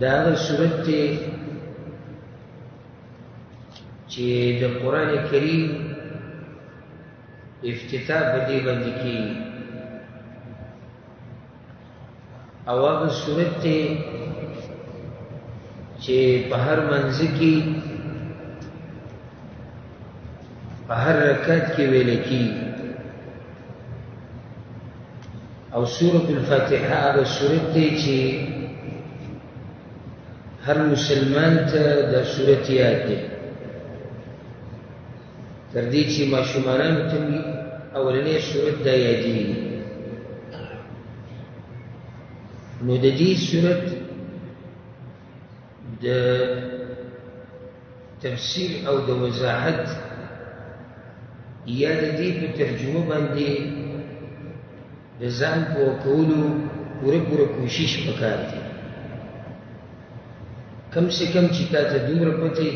دا هغه سورت دی چې د قرآن کریم افتتاح په دې باندې کېږي او هغه سورت دی چې په هر منځ کې په هر رکعت کې ویل کېږي او سورة الفاتحه هغه سورت دی چې هر مسلمان ته دا سورت یاد دی تر دې چې ماشومانانو ته اولنۍ سورت دا یادېږي نو د دې سورت د تفسیر او د وضاحت یا د دې په ترجمه باندې د ځان پوه کولو پوره کوشش پکار دی کم سے کم چې تا ته دومره پته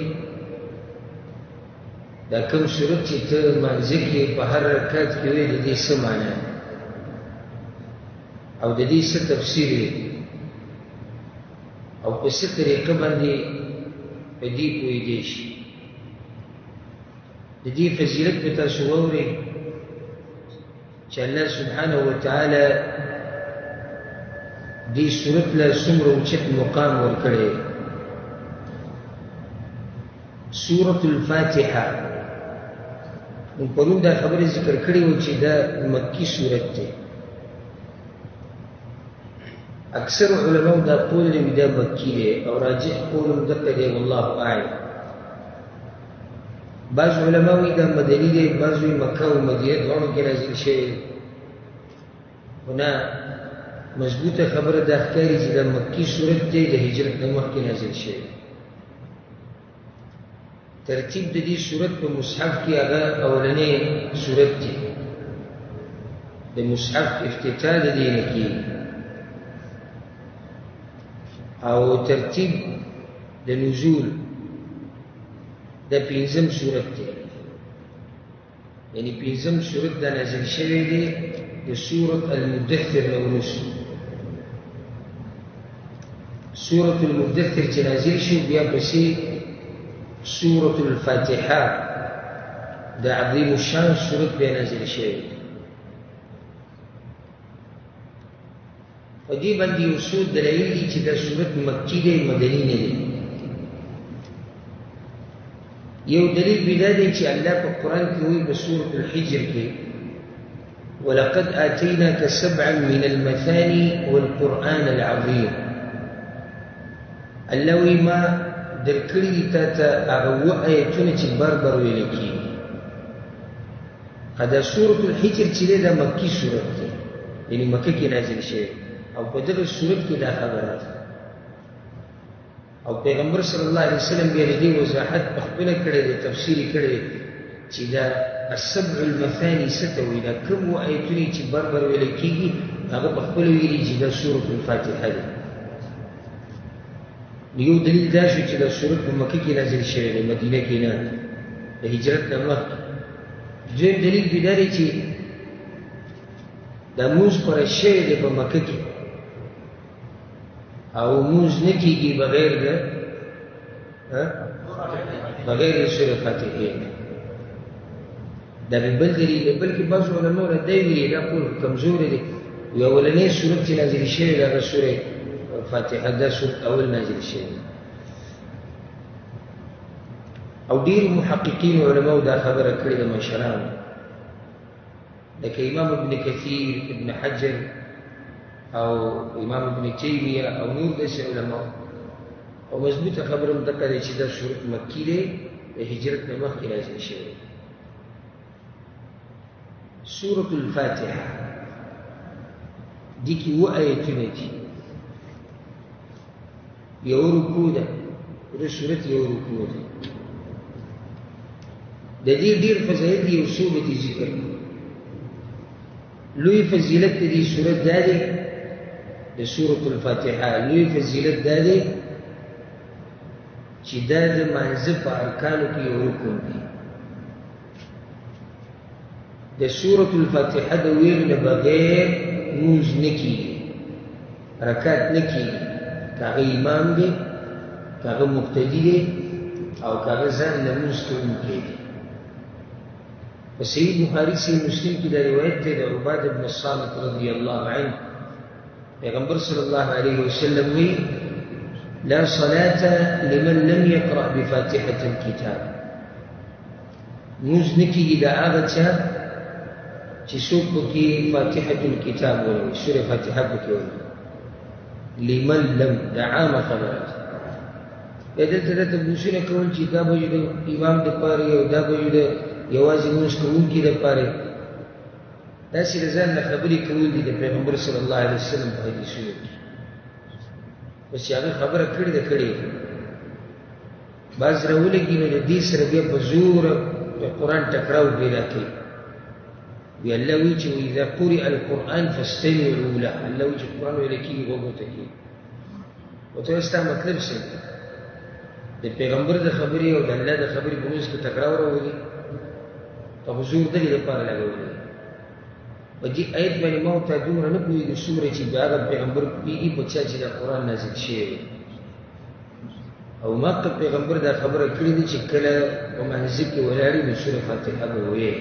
دا کوم صورت چې ته مانځه کې په هر رکعت کې وایې د دې څه معنا او د دې څه تفسیر دی او په څه طریقه باندې په دې پوهېدی شي د دې فضیلت به تاسو واورئ چې الله سبحانه وتعالی دې صورت له څومره اوچت مقام ورکړی سورة الفاتحه من پرون دا خبره ذکر کړې و چې دا مکی سورت دی اکثر علماء دا قول دی دا مکی دی او راجح قول دغه دی والله اعلم بعض علماء وی دا مدنی دی بعض وی مکه او مدینه دواړو کې نازل شوی هنا مضبوطه خبره دا ښکاري چې دا مکی سورت دی د هجرت نه مخکې نازل شوی ترتیب د دې سورت په مصحف کې هغه اولنې سورت دی د مصحف افتتاح د دې نه کېږي او ترتیب د نزول د پنځم سورت دی یعنی پنځم سورت دا نازل شوی دی د سورة المدثر نه وروسته سورة المدثر چې نازل شو بیا پسې سورة الفاتحه دا عظیم الشان سورت بیا نازل شوی په دې باندې یو څو دلایل دي چې دا سورت مکی دی مدني نه دی یو دلیل بدا دی چې الله په قرآن کې وایي په سورة الحجر کې ولقد آتيناك سبعا من المثاني والقرآن العظيم الله وایي ما درکړي دي تا ته هغه اووه آیتونه چې بر ویل کېږي دا سورة الحجر چې دی دا مکي سورت دی یعنې مکه کې نازل شوی او په دغه سورت کې دا خبره ده او پیغمبر صلی الله علیه وسلم بیا د دې وضاحت پخپله کړی دی تفسیر یې کړی دی چې دا السبع المثاني څه ته وایي دا کوم اووه آیتونه چې بر ویل کېږي هغه پخپله ویلي چې دا سورة الفاتحه دی یو دلیل دا شو چې دا سورت په مکه کې نازل شوی دی مدینه کې نه د هجرت نه مخکې دویم دلیل بدا دی چې دا مونځ فرض شوی دی په مکه کې او مونځ نه کېږي بغیر د سورة فاتحې دا بل دلیل دی بلکې بعضو علماو نه دی ویلي دا قول کمزوری دی یو اولنۍ سورت چې نازل شوی دی هغه سورې فاتحه دا سورت اول نازل شوی او ډیر محققین علماء دا خبره کړې د مشرانو لکه امام ابن کثیر ابن حجر او امام ابن تیمیه او نور داسې علماء او مضبوطه خبره هم دغه دی چې دا سورت مکی دی د هجرت نه مخکې نازل شوی سورة الفاتحه دې کې اووه آیتونه دي یو رکوع ده د سورت یو رکوع ده د دې ډېر فضایل دي یو څو به دې ذکر کړو لوی فضیلت د دې سورت دا دی د سورة الفاتحه لوی فضیلت دا دی چې دا د مانځه په ارکانو کې یو رکن دی د سورة الفاتحه د ویلو نه بغیر مونځ نه کېږي رکعت نه کېږي کاغه امام دی کاغه مقتدی دی او کاغه ځان لمونځ کوونکی دی. په صحیح بخاري صحیح مسلم کې دا روایت دی د عبادة بن الصامت رضی الله عنه پیغمبر صلی الله علیه وسلم وی لا صلاة لمن لم يقرأ بفاتحة الكتاب موز نکیږي د هغه چا چې څوک پکې فاتحة الكتاب وایي سورې فاتحه پکې وایي لمن لم د عامه خبره ده دلته راته بوسونه کول چې دا به د امام دپاره او دا به د یوازې لمونځ کوونکي دپاره داسې د ځان نه خبرې کول دي د پیغمبر صلی الله علیه وسلم په حدیثونو کې بس چې هغه خبره کړې ده کړې بعض راولګي نو د دې سره بیا په زور د قرآن ټکراو پیدا کوي وی الله وی چې اذا قرئ القرآن فاستمعوا له الله وی چې قرآن ویل کېږي غوږ ورته کېږي ورته ستا مطلب څه دی د پیغمبر د خبرې او د الله د خبرې په منځ کې ټکراو راولي په حضور دغې لپاره لګولې په دې آیت باندې ما ورته دومره نه پوهېږو څومره چې د هغه پیغمبر پوهېږي په چا چې دا قرآن نازل شوی او ما ته پیغمبر دا خبره کړې ده چې کله په منځ کې ولاړې نو سورې فاتحه به ویې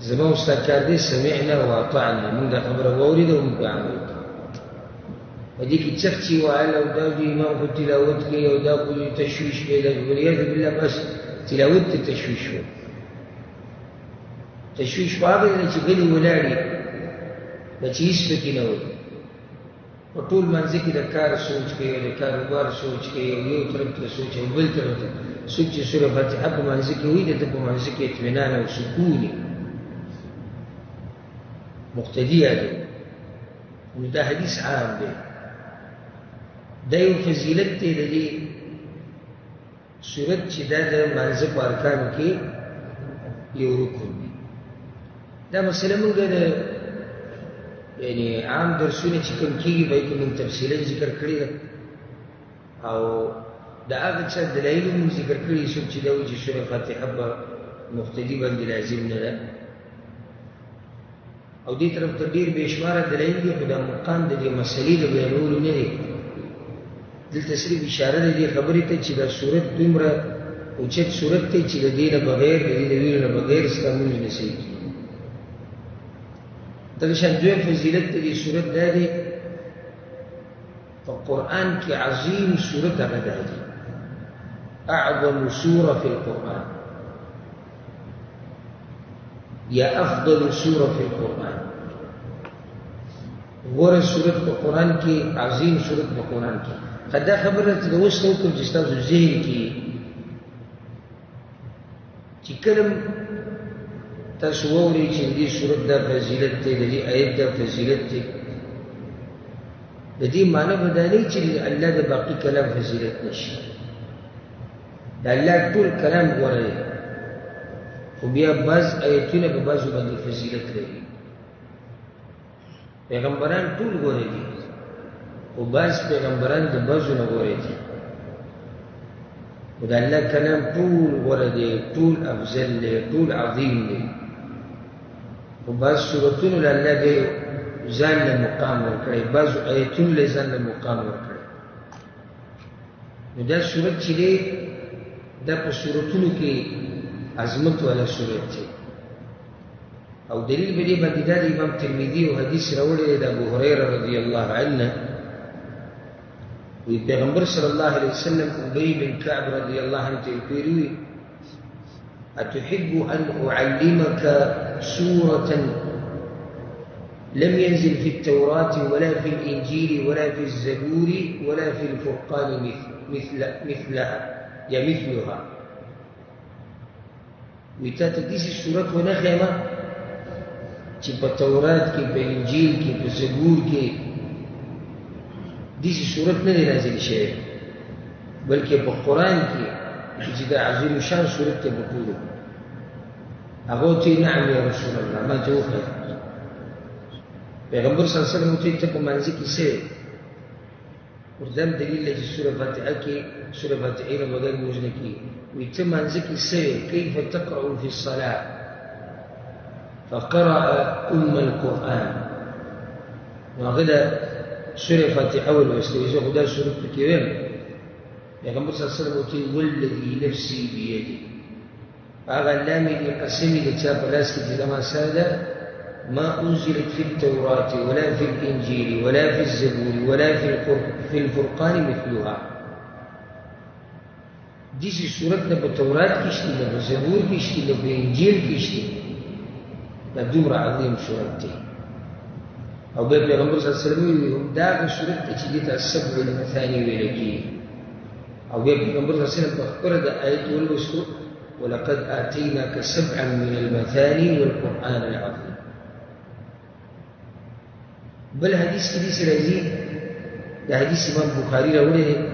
زما استاد کار دی سمعنا واطعنا موږ دا خبره واورېده او موږ په عمل وکړو په دې کې چغچې وهل او دا د امام خو تلاوت کوي او دا خو تشویش پیدا کوي والعیاذ بالله بس تلاوت ته تشویش و تشویش په هغه دی چې غلي ولاړې دا چې هېڅ پکې نه وي په ټول منځ کې د کار سوچ کوي او د کاروبار سوچ کوي او یو طرف ته سوچ او بل طرف ته سوچ چې سوره فاتحه په منځ کې وي د ده په منځ کې اطمینان او سکون وي مقتدی دی نو دا حدیث عام دی دا یو فضیلت دی د دې صورت چې دا د منځه په ارکانو کې یو رکن دی دا مسله موږ د یعنی عام درسونه چې کوم کېږي به یې موږ تفصیلا ذکر کړي ده او د هغه چا دلایل موږ ذکر کړي څوک چې دا وایي چې سوره فاتحه به مقتدي باندې لازم نه ده او دې طرف ته ډېر بې شماره دلایل دي خو دا مقام د دې مسلې د بیانولو نه دی دلته صرف اشاره ده دې خبرې ته چې دا صورت دومره اوچت صورت دی چې د دې نه بغیر د دې د ویلو نه بغیر ستا مونځ نه صحیح کېږي دغه شان دویم فضیلت د دې صورت دا دی په قرآن کې عظیم صورت هغه دا دی اعظم سوره فی القرآن یا افضل سوره فی القرآن غوره صورت په قرآن کې عظیم صورت په قرآن کې دا خبره ته د اوس ته وکړم چې ستاسو ذهن کې چې کله تاسو واورئ چې د دې صورت دا فضیلت دی د دې آیت دا فضیلت دی د دې معنی به دا نه چې د الله د باقي کلام فضیلت نشي د الله ټول کلام غوره دی خو بیا بعض آیتونه په بعضو باندې فضیلت لري پیغمبران ټول غوره دي خو بعض پیغمبران د بعضو نه غوره دي خو د الله کلام ټول غوره دی ټول افضل دی ټول عظیم دی خو بعض صورتونو له الله به ځان له مقام ورکړی بعضو آیتونو له ځان له مقام ورکړی نو دا صورت چې دی دا په صورتونو کې عظمت والا صورت دی او دلیل به دې باندې دا د امام ترمذي او حدیث راوړی دی د ابو هريره رضی الله عنه وی پیغمبر صلی الله علیه وسلم ابی بن کعب رضی الله عنه ته ویلي اتحب ان اعلمك سوره لم ينزل في التوراة ولا في الانجيل ولا في الزبور ولا في الفرقان مثلها یا مثلها ویتا ته داسې صورت ونه ښیمه چې په تورات کې په انجیل کې په زبور کې داسې صورت نه دی نازل شوی بلکې په قرآن کې چې دا عظیم شان صورت ته په ټولو هغه ورته نعم یا رسول الله ما ته وښیه پیغمبر صلی الله علیه وسلم ورته ته په منځ کې څه ورته دلیل دی چې سوره فاتحه کې سوره فاتحه نه بغیر لمونځ نه کېږي ویته منځ کې څه کیف تقرأ فی الصلاة فقرأ القرآن هغه د سورة فاتحة والوستوى خدا سورة كيوم پیغمبر صلی اللہ علیہ وسلم ہوتی والذی نفسی بیدی آغا اللامي لقسمي لتشاب الاسك لما سادة ما أنزلت في التوراة ولا في الإنجيل ولا في الزبور ولا في الفرقان مثلها ديسي سورتنا بالتوراة كشتي بالزبور كشتي بالإنجيل كشتي لدمر عظيم سورتي أو بيغمبر صلى الله عليه وسلم داغ سورتي تجديد السبع المثاني ولكي أو بيغمبر صلى الله عليه وسلم بخبرد آيات والوسط ولقد آتيناك سبعا من المثاني والقرآن العظيم بل حديث كديس العزيز ده حديث إمام بخاري لوله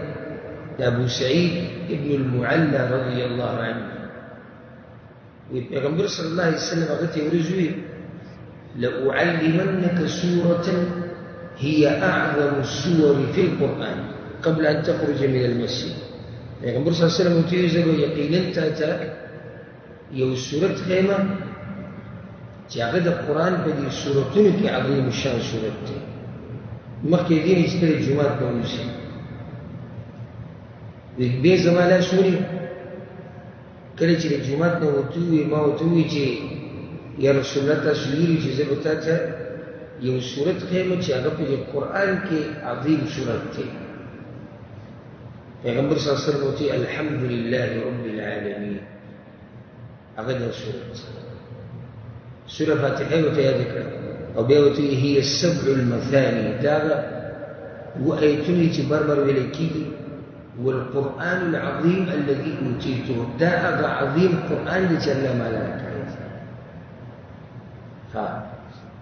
ده أبو سعيد ابن المعلى رضي الله عنه ويقول صلى الله عليه وسلم قلت يورزوه لأعلمنك سورة هي أعظم السور في القرآن قبل أن تخرج من المسجد يقول صلى الله عليه وسلم وتيزل يقينا تاتا يو سورة خيمة تعقد القرآن بدي سورتين عظيم الشان سورتين مخي دين يستري الجماعة بموسى بين زمان لا سوري كلتي الجماعة وتوي ما وتوي جي يا رسول الله تسويري جزء بتاتا يو سورة خيمة تعقد القرآن كي عظيم سورتين پیغمبر صلی اللہ علیہ وسلم ہوتی الحمدللہ رب العالمین اغدر سورة فاتحة وتيا ذكر أو بيوتي هي السبع المثاني داغا وأيتني تبربر ولكي والقرآن العظيم الذي أوتيته داغا عظيم قرآن لجل ما لا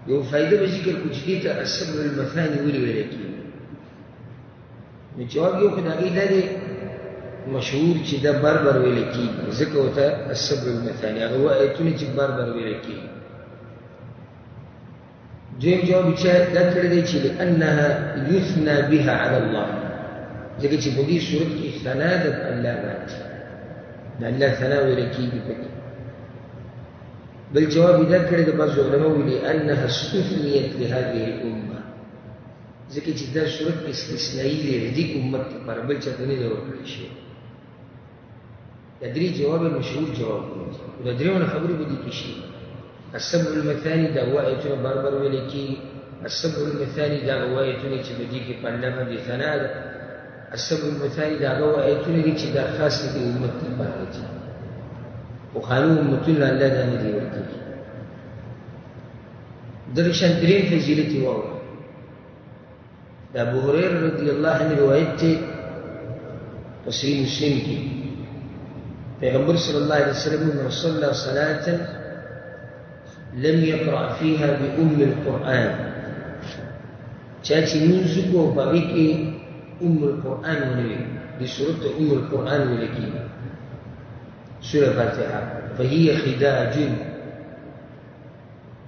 يوم فايدة بذكر كجديد السبع المثاني ولكي من جواب يوكد عقيدة دي مشهور كده بربر ولكي ذكرت السبع المثاني أغوى أيتوني بربر ولكي جيم جواب ذكر دي لأنها يثنى بها على الله ذكرت بدي سورة ثناء اللامات لأن لا ثناء ولكي بفكي بل جواب ذكر دي بعض علماء لأنها استثنيت لهذه الأمة ذكي جدا سورة استثنائية لديك أمت فربل جدني دور كريشة يدري جواب المشهور جواب ودري وانا خبري بديك شيء السبع المثاني دا وايتنا بربر ولكي السبع المثاني دا وايتنا تبديك قلما دي ثناء السبع المثاني دا وايتنا دي دا خاص لدي أمت البارتي وخانوه أمتنا لا داني دي وركي درشان درين فزيلتي واو أبو هريرة رضي الله عنه روايته تصريح مسلم كي پیغمبر صلى الله عليه وسلم من صلى صلاة لم يقرأ فيها بأم القرآن تأتي منزق وبغيك أم القرآن ونبي بسورة أم القرآن ولكي سورة فاتحة فهي خداج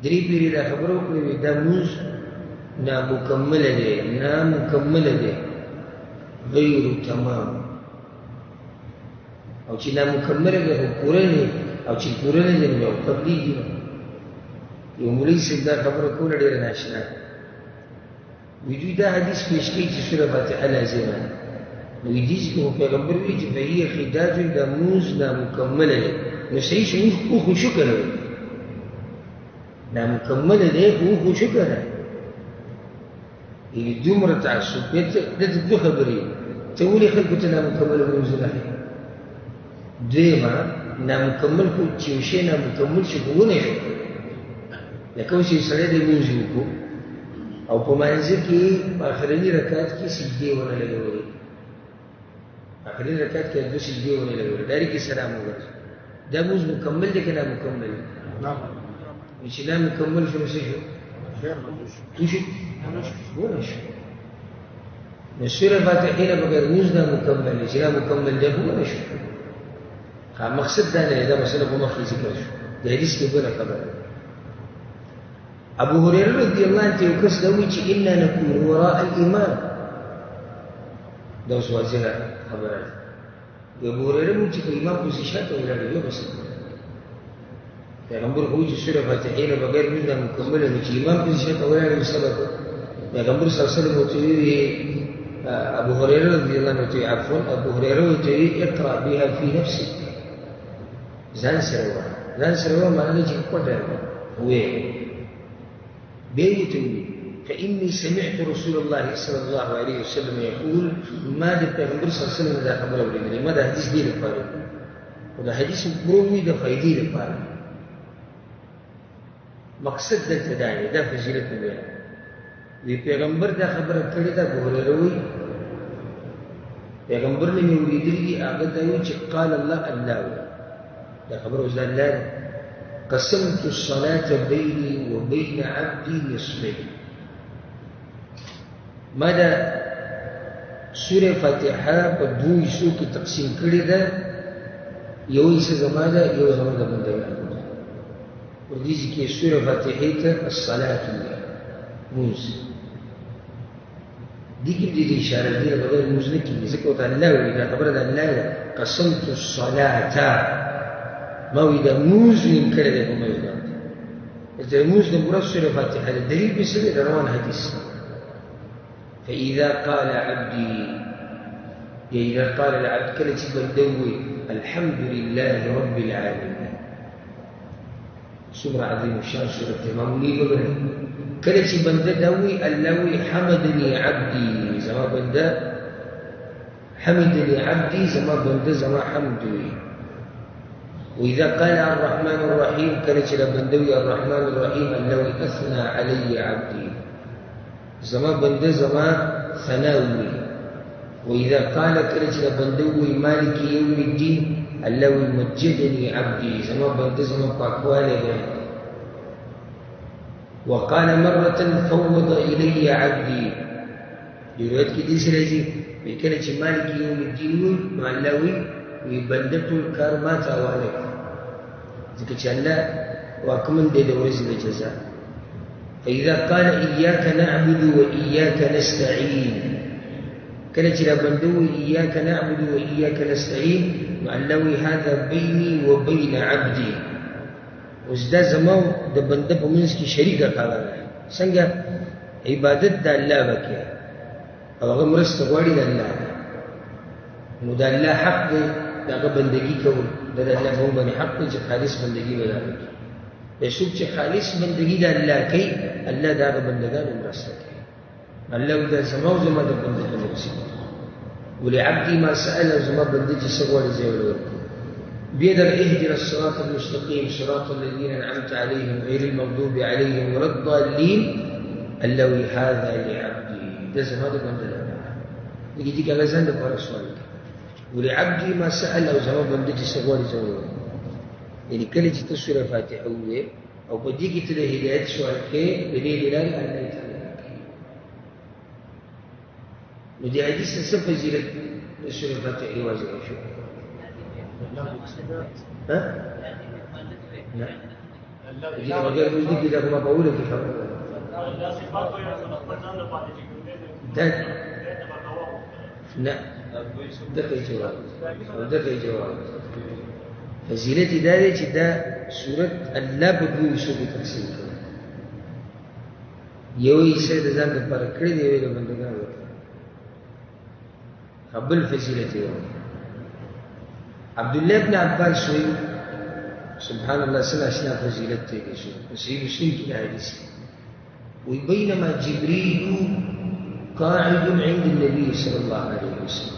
دريبي لله خبروك دا منزق نامكملة ده غير تمام أو شيء نامكملة ده كورني أو شيء كورني ده أو قبلي ده يوم ليس ده خبر كولا ده ناشنا ويجي ده حديث مشكلة سورة فاتحة لازمة ويجيز كه پیغمبر ويجي فهي خداج ده موز نامكملة ده نسيش هو شكر نامكملة ده هو شكر اللي جمرة تعصب لا تدو خبري تقولي خلقت أنا مكمل بنزلها ديما أنا مكمل كوتشي أنا مكمل شكونه لكن شيء سريع بنزلكو أو بمنزل كي آخرين ركعات كي سجدي ولا لغوري آخرين ركعات كي أدو سجدي ولا لغوري داري كي سلام وغير ده موز مكمل ده كنا مكمل نعم مش لا مكمل شو نسيجو توشي ولا شيء السورة الفاتحين بغير موزنا مكمل شيء مكمل ده ولا شيء مقصد ده إذا مثلا بمخي ذكر ده حديث كبير خبر أبو هريرة رضي الله عنه يقص دويتي إنا نكون وراء الإمام ده سوازها خبرات أبو هريرة ممكن الإمام بزيشات ولا لا بس پیغمبر کوئی چې سورہ فاتحه بغیر موږ مکمل نه چې امام دې شته وایي سبب پیغمبر صلی الله علیه وسلم ورته ویلي ابو هريره رضی الله عنه ته عفوا ابو هريره ورته ویلي اقرا بها في نفسك ځان سره وایه معنی چې پټه وایه بیا یې ته ویلي فإني سمعت رسول الله صلى الله عليه وسلم يقول ما د پیغمبر صلی الله علیه وسلم دا خبره اورېدلې ما دا حدیث دی لپاره او دا حدیث مروي د فائدې لپاره مقصد دلته دا دی دا فضیلت دی وی پیغمبر دا خبره کړې ده ګورروي پیغمبر نه مې اورېدلې هغه دا وی چې قال الله دا خبره اوس الله قسمت الصلاة بيني وبين عبدي نصفين ما دا سورة فاتحة په دوه حصو کې تقسیم کړې ده یو حصہ زما ده یو زما د بندګانو ده ورته کې سورة فاتحة ته الصلاة موز دي کې دې اشاره دي بغیر موز نه کېږي ځکه ته الله وی دا خبره ده الله قسمت الصلاة ما وی دا موز نیم کړی دی په موز باندې چې موز د مراد سورة فاتحة ده دلیل به څه دی روان حدیث فإذا قال عبدي إذا قال العبد كلمة بندوي الحمد لله رب العالمين سورة عظيم الشان سورة إمام لي بغنى كلمة بندوي اللوي حمدني عبدي زما بندا حمدني عبدي زما بندا زما حمدوي وإذا قال الرحمن الرحيم كلمة بندوي الرحمن الرحيم اللوي أثنى علي عبدي زما بنده زما ثناوي وإذا قال كرجل بندوي مالك يوم الدين اللوي مجدني عبدي زما بنده زما باكوالي وقال مرة فوض إلي عبدي روايات كده سرزي بكرج مالك يوم الدين مع اللوي ويبندت الكرمات والك ذكر الله وأكمل دي دورز الجزاء فإذا قال إياك نعبد وإياك نستعين كانت بندوي إياك نعبد وإياك نستعين معلوي هذا بيني وبين عبدي وزدا زمو د بنده په منځ کې شریکه خبره څنګه عبادت د الله وکړه او هغه مرسته غواړي د الله نو د الله حق دی دغه بندگی کول د الله په باندې حق دی چې خالص بندگی وکړي يسوق چې خالص بندگی د الله کوي الله دا د بندگانو مرسته کوي الله دا زما زما د بندګانو مرسته ولعبدي ما سأل زما بندگی سوال زیور بيد اهدنا الصراط المستقيم صراط الذين أنعمت عليهم غير المغضوب عليهم ولا الضالين اللوي هذا لعبدي ده زما د بندگانو دي کله ځان د پر سوال ولعبدي ما سأل او زما بندگی سوال زیور یعنی کله چې تاسو سورۃ فاتحه وې او په دې کې ته د هدایت سوال کې د دې دلال الله تعالی نو دې حدیث څه فضیلت د سورۃ فاتحه واضح شو ها نه دې وګړي دې کې دا کومه په وله کې خبره ده نه دغه جواب فضیلت دا دی چې دا صورت الله په دوه حصو کې تقسیم کړي یو حصہ د ځان لپاره کړی دی یو د بندګانو قبل فضیلت یو عبد الله بن عباس وی سبحان الله سنا اشنا فضیلت ته شو صحیح مسلم کې حدیث وی بينما جبريل قاعد عند النبي صلى الله عليه وسلم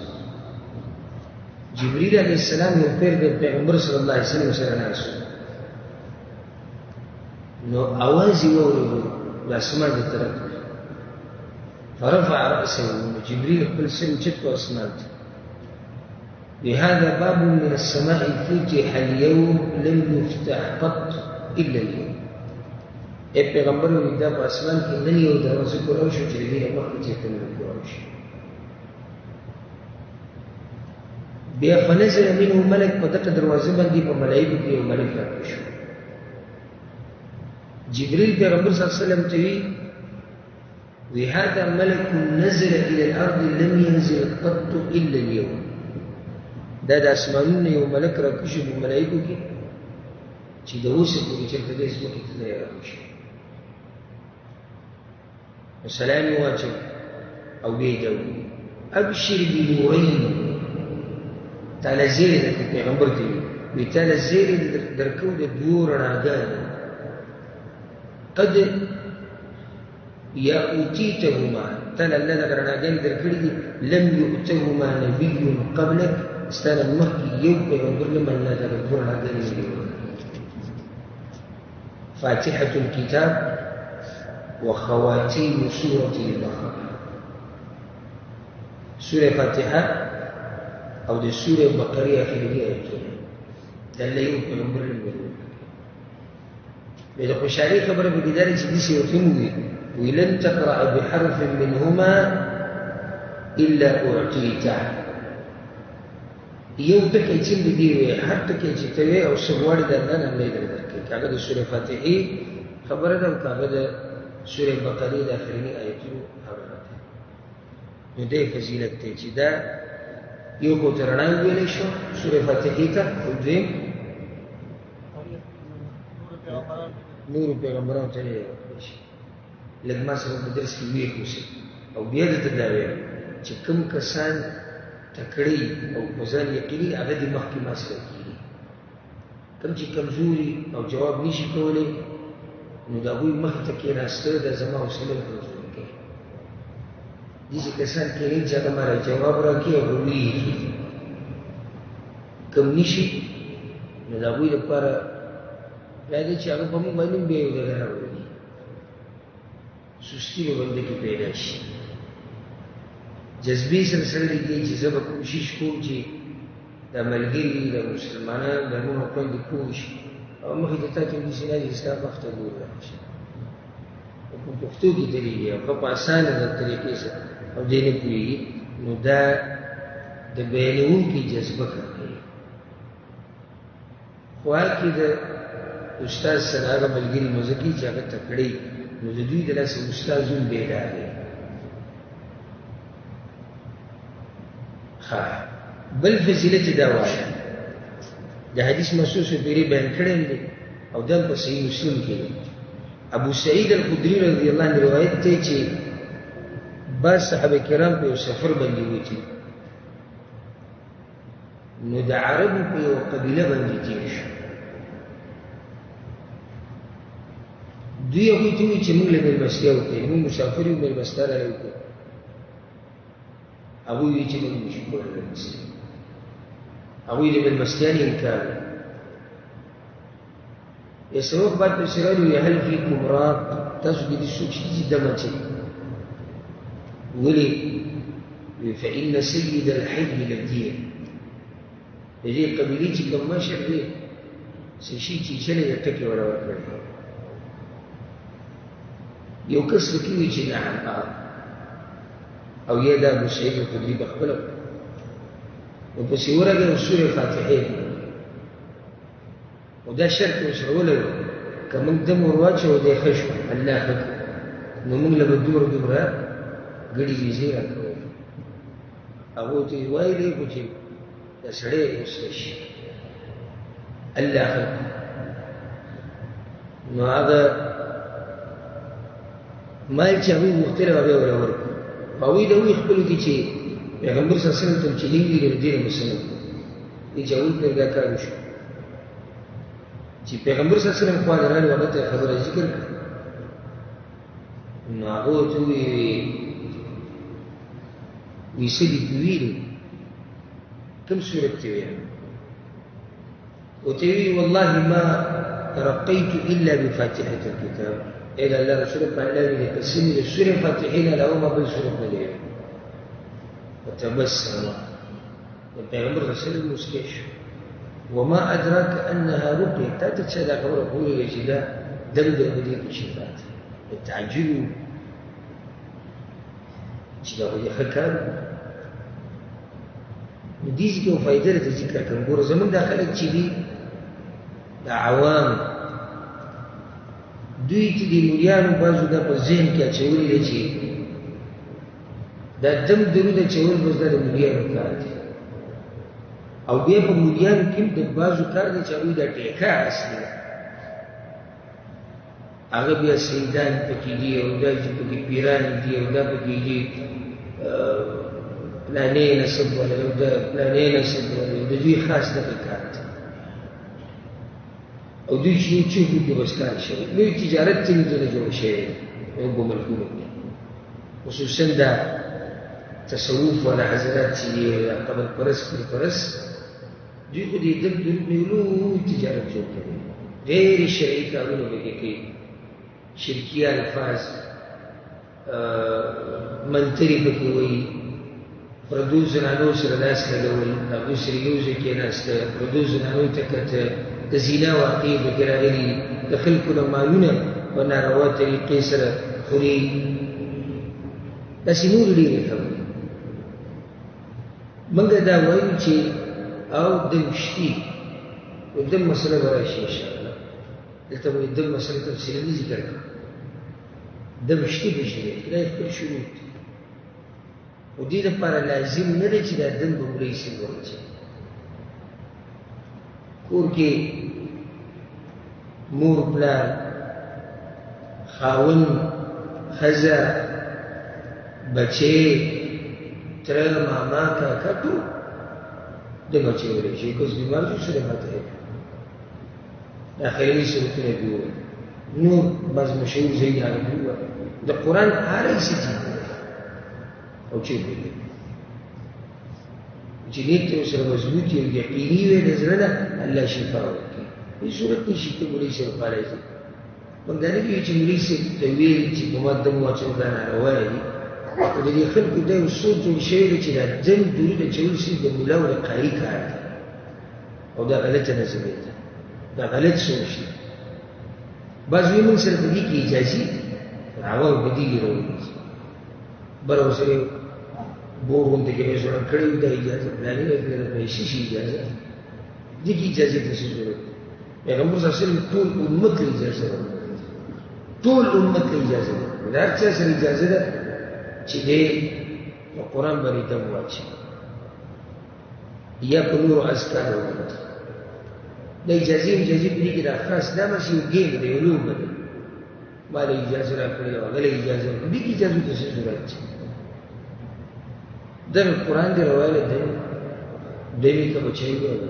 جبريل عليه السلام يخبر بالبيغمبر صلى الله عليه وسلم سره ناس نو اواز يورو الاسماء دي طرف فرفع راسه جبريل قبل سن جت واسمات بهذا باب من السماء فتح اليوم لم يفتح قط الا اليوم البيغمبر يدا اسمان کې نن یو دروازه کوو شو چې دې مخکې چې کوو شو بیا فنزل منه ملک په دغه دروازه باندې په ملائکه کې یو ملک راغی شو جبريل پیغمبر صلی الله علیه وسلم ته وی هذا ملك نزل الى الارض لم ينزل قط الا اليوم دا د اسمانونو یو ملک راغی شو په ملائکه کې چې د اوسه په چې په دې ځکه کې راغی شو سلام یې واچو او بیا یې ډوي ابشر بنورین تعالی زیری درکړي پیغمبر ته وي تعالی زیری درکړو د دوو رڼاګانو قد یا اوتیتهما تعالی الله دغه رڼاګانې درکړي دي لم یؤتهما نبي قبلک ستا نه مخکې یو پیغمبر له الله دغه دوه رڼاګانې نه دي فاتحة الكتاب وخواتيم سورة البقرة سورة فاتحة او د سورة بقرة آخرية آياتونه دا الله یو پیغمبر له بدا خوشحالي خبره په دې داري چې داسې ورته ووایي ولن تقرأ بحرف منهما إلا أعطيته یو ټکی چې دې وي هر ټکی چې ته وي او سموړ د الله نه نه درکې کاغه د سورې فاتحه خبره ده کاغه د سورې بقره د اخرنی آیتونو خبره ده نو دې فضیلت ته چې دا یو کو ترنه ویلې شو سورې فاتحه ته او دې نور پیغمبرانو ته لږ ما سره په درس کې وی کوشي او بیا د تداوی چې کوم کسان تکړی او ځان یقیني هغه د مخکې ما سره کیږي کوم چې کمزوري او جواب نشي کولی نو دا وی مخ ته کې راسته د زما حوصله کمزوري کوي دي چې کسان کې چې هغه ماره جواب راکړي او وی کوم نشي نو دا وی لپاره راځي چې هغه په موږ باندې به یو ځای راوړي سستی به باندې کې پیدا شي جذبی سره لګي چې زه به کوشش کوم چې د ملګري د مسلمانانو د نوم په دې کوش او مخې ته چې دې سینې د اسلام وخت نور راشي او په پښتو کې دلیږي او په اسانه د طریقې سره او دې نه کوي نو دا د بیانونکو جذبه کوي خو کې د استاد سره هغه ملګري مزکی چې هغه تکړی نو د دوی د لاسه استادون بیدار دی بل فضیلت دا وایي د حدیث مسعود پیری بیان کړی دی او دا په صحیح مسلم کې ابو سعید الخدری رضی الله عنه روایت ته چې بعض صحابه کرام په سفر باندې وتی نو د عربو په یو قبیله باندې تیر شو دوی هغوی ته وایي چې موږ له مېلمستیا وکړئ موږ مسافر یو مېلمستیا راله وکړو هغوی وایي چې موږ نشو کولی مېلمستیا هغوی د مېلمستیا نه انکار یې څه وخت بعد پسې راغلي وایي هل فیکم راق تاسو کې دې څوک شته چې دم اچوي ولې فإن سيد الحي للدين د دې قبیلې چې کوم مشر دی څه شي چې چلې د ټکې ور ورکړي یو کس کې وی چې نعم او یا دا ابو سعید الخدری بخبل او په سیورګه سورې فاتحه او دا شرط وسرول کوم دم ورواچو د خشم الله حق نو موږ له دور دوره غړي ویزه راکړو هغه ته وایي کو چې دا سړی اوسشي الله حق نو هغه مال چې هغوی مختلف هغه ورکړو هغوی د هغوی خپلو کې چې پیغمبر صلی الله علیه وسلم ته چې لیږلي دي نو ډېر مسلم دي چې هغوی پرې دا کار وشو چې پیغمبر صلی الله علیه وسلم خوا ته راغلي هغه ته خبره ذکر کړه نو هغه ورته وایي څه دي ویلي کوم سورت ته ویل ورته وایي والله ما ترقيت إلا بفاتحة الكتاب إلى الله رسول الله الذي قسم السورة فاتحين له ما بالسورة مليئة وتبسم والبيغمبر رسول المسكيش وما أدراك أنها رقية تتشهد قبل قولي لجدا دمدر بديك الشفات التعجل جدا بدي خكار وديزي كيو فايدة لتذكر كنقول زمن داخلك جدي عوام دوی چې د مولیانو بازو دا په ذهن کې اچولي دی چې دا دم درود اچول بس دا د مولیانو کار دی او بیا په مولیانو کې د بازو کار دی چې هغوی دا ټیکه اصلي ده هغه بیا سیدان پکې دي او دا چې پکې پیران دي او دا پکې دي پلانې نسب ولا او دا پلانې نسب ولا د دوی خاص دغه کار دی او دوی چې کې بس کار شي لوی تجارت ته نه جوړ شي او ګمرکونه خصوصا دا تصوف ولا حضرات چې قبر پرس دوی خو دې د لوی تجارت جوړ کړي غیر شرعي کارونه به کوي شرکی الفاظ منتری پکې وایي پردو زنانو سره لاس لګول هغوی سره یو ځای کېناسته پردو زنانو ته کته د زینا واقعې پکې راغلي د خلکو نه مالونه په ناروا طریقې سره خوري داسې نور ډېرې خبرې موږ دا وایو چې او د مشتي او د مسله به راشي انشاءالله دلته به د مسله تفصیلي ذکر کړو د مشتي به شروع دا یې خپل شروع دي او دې لپاره لازم نه دی چې دا دم به مولوي صاحب ورچي کور کې مور پلار خاون ښځه بچې تره ماما کاکا ټول د بچې ویلی شي کوس بیمار شو سره فاتحه داخلي صورتونه دي ووایي نور بعض مشهور ځایونه هغه دي ووایي د قرآن هر هیڅ چیز او چې ویلي چې نیت یې ورسره مضبوط وي او یقیني وي د زړه نه الله شفا ورکړي هېڅ صورت نشي ته مولوي صاحب پالی ځي موږ دا نه کوي چې مولوي صاحب ته ویل چې په ما دم واچوه دا ناروا دي خو د دې خلکو دا یو سوچ جوړ شوی دی چې دا دم درود اچول شي د ملا او د قاري کار دی او دا غلطه نظریه ده دا غلط سوچ دی بعض وایي موږ سره په دې کې اجازې هغه بدیلې راوړي بر اوسره بور غونډه کې یې سره کړی دا اجازه پلانې لري د پیسې شي اجازه دې کې اجازه څه ضرورت دی پیغمبر صلی الله علیه وسلم ټول امت له اجازه ورکړي ټول امت له اجازه ورکړي دا څه سره اجازه ده چې دې په قرآن باندې دم واچي یا په نورو اذکارو باندې د اجازې په دې کې دا خاص دا ماشي یو ګیم دی یو لوبه ده ما له اجازه راکړې او هغه له اجازه ورکړې دې کې اجازه ته څه ضرورت دی د قرآن دی روایت دی دې کې بچي وایي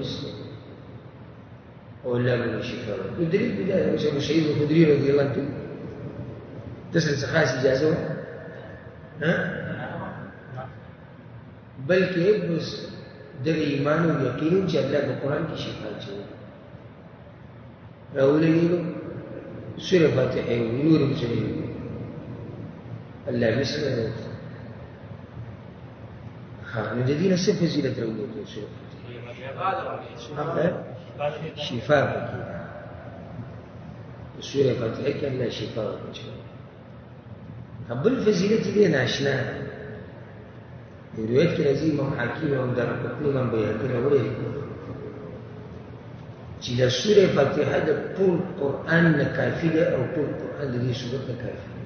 او الله من شفا ورکړي د دې بدايه او شهید خدری رضی الله عنه تسره خاص اجازه بلکې بس د ایمان او یقین چې الله په قرآن کې شفا چوي راولېږي سوره فاتحه او نور مسلم الله بسره ها نو د دې نه څه فضیلت راوړي سوره فاتحه شفا پکې سوره فاتحه کې الله شفا ورکړي قبل فضیلت دې ناشنا روایت کې راځي امام حاکم او دارقطني امام بیهقي راوړي چې د سوره فاتحه د ټول قرآن نه کافي ده او ټول قرآن د دې سورت نه کافي ده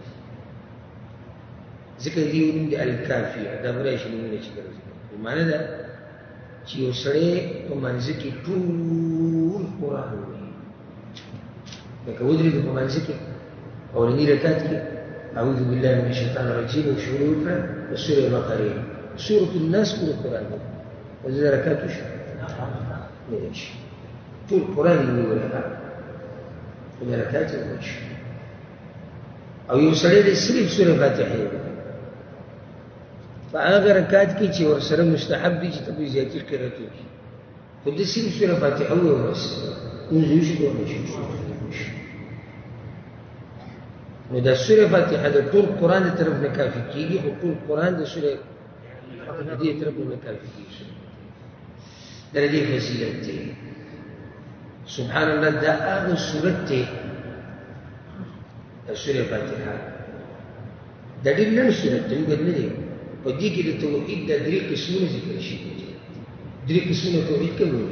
ځکه دې نوم دی الکافیه دا برای شي نومونه چې راځي معنی ده چې یو سړی په منځ کې ټول قرآن وایي لکه ودرېږي په منځ کې اولني رکعت کې أعوذ بالله من الشيطان الرجيم وشروط وسورة البقرة سورة الناس كل القرآن وإذا ركعت شو ليش كل القرآن اللي ولا إذا ركعت وش أو يوصل إلى السلم سورة الفاتحة فأنا ركعت كي تي ورسره مستحب دي تبي زيادة قراءته فدي السلم سورة الفاتحة هو ورس نزوج ولا شو نو دا سوره فاتحه د ټول قرآن د طرف نه کافي کیږي او ټول قرآن د سوره فاتحه د طرف نه کافي کیږي د دې فضیلت دی سبحان الله دا هغه سورت دی د سوره فاتحه د دې نن سورت دی ګورئ دی په دې کې د توحید د درې قسمونه ذکر شي درې قسمونه توحید کوي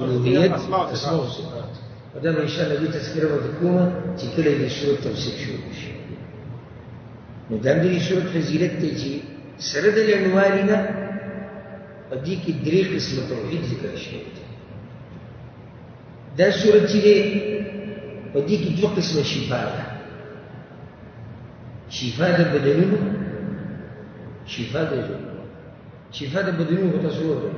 الوهیت اسماء و صفات وده ان شاء الله دي تذکره وتكون چې کله دې سورت تفسیر شروع شي نو دا دې سورت فضیلت ته چې سره د لنوارینا په دې کې درې قسم توحید ذکر شوی دا سورت چې په دې کې دوه قسمه شفا ده. شفا د بدنونو، شفا د زړونو. شفا د بدنونو په تاسو وایي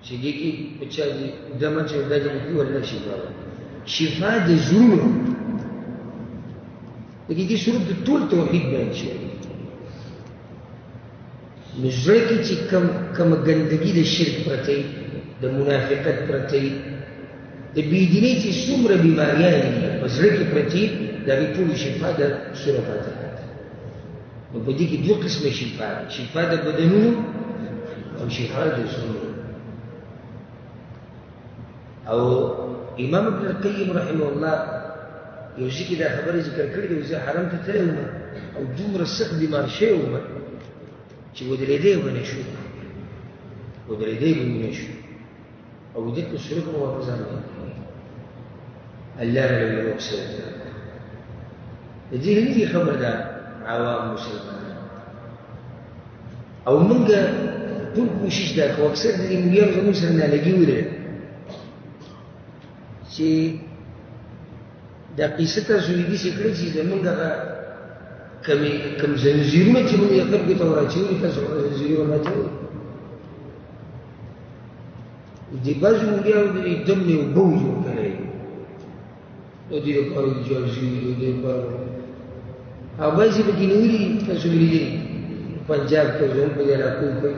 چې دې کې په چا دي دمه چې دا دې کې ورنه شفا ده. شفا د زړونو دغه دې صورت د ټول توحید بیان شوی. نزړه کې چې کم ګندګي د شرک پرته، د منافقت پرته، د بيدینۍ چې څومره بیماریاں دي په زړه کې پرته، دا ټول شفا د سورۃ فاتحه. نو په دې کې دوه قسمه شفا ده، شفا د بدنونو او شفا د زړونو. او امام ابن القیم رحمه الله یو ځکه دا خبره ذکر کړې ده چې حرم ته تللی وم او دومره سخت بیمار شوی وم چې ودرېدی ونه شو، ودرېدی ونه شو او دې په صورت مو واپس راغلی. الله له مقصد د دې هندي خبره ده عوام مسلمان او موږ ټول کوشش دا کوو اکثر د دې مليار زموږ سره نه لګي وره چې دا قصه تاسو دې چې کړی چې زمونږ هغه کم زنجیرونه چې موږ یې خلکو ته ورچوي، تاسو زنجیرونه ماتوي. دې بعضو مليارو دې دم نه وبو جوړ کړی او دې لپاره اجازه دې لپاره او بعضې پکې نیولي تاسو لیدلي پنجاب کې ځوان په دې علاقو کې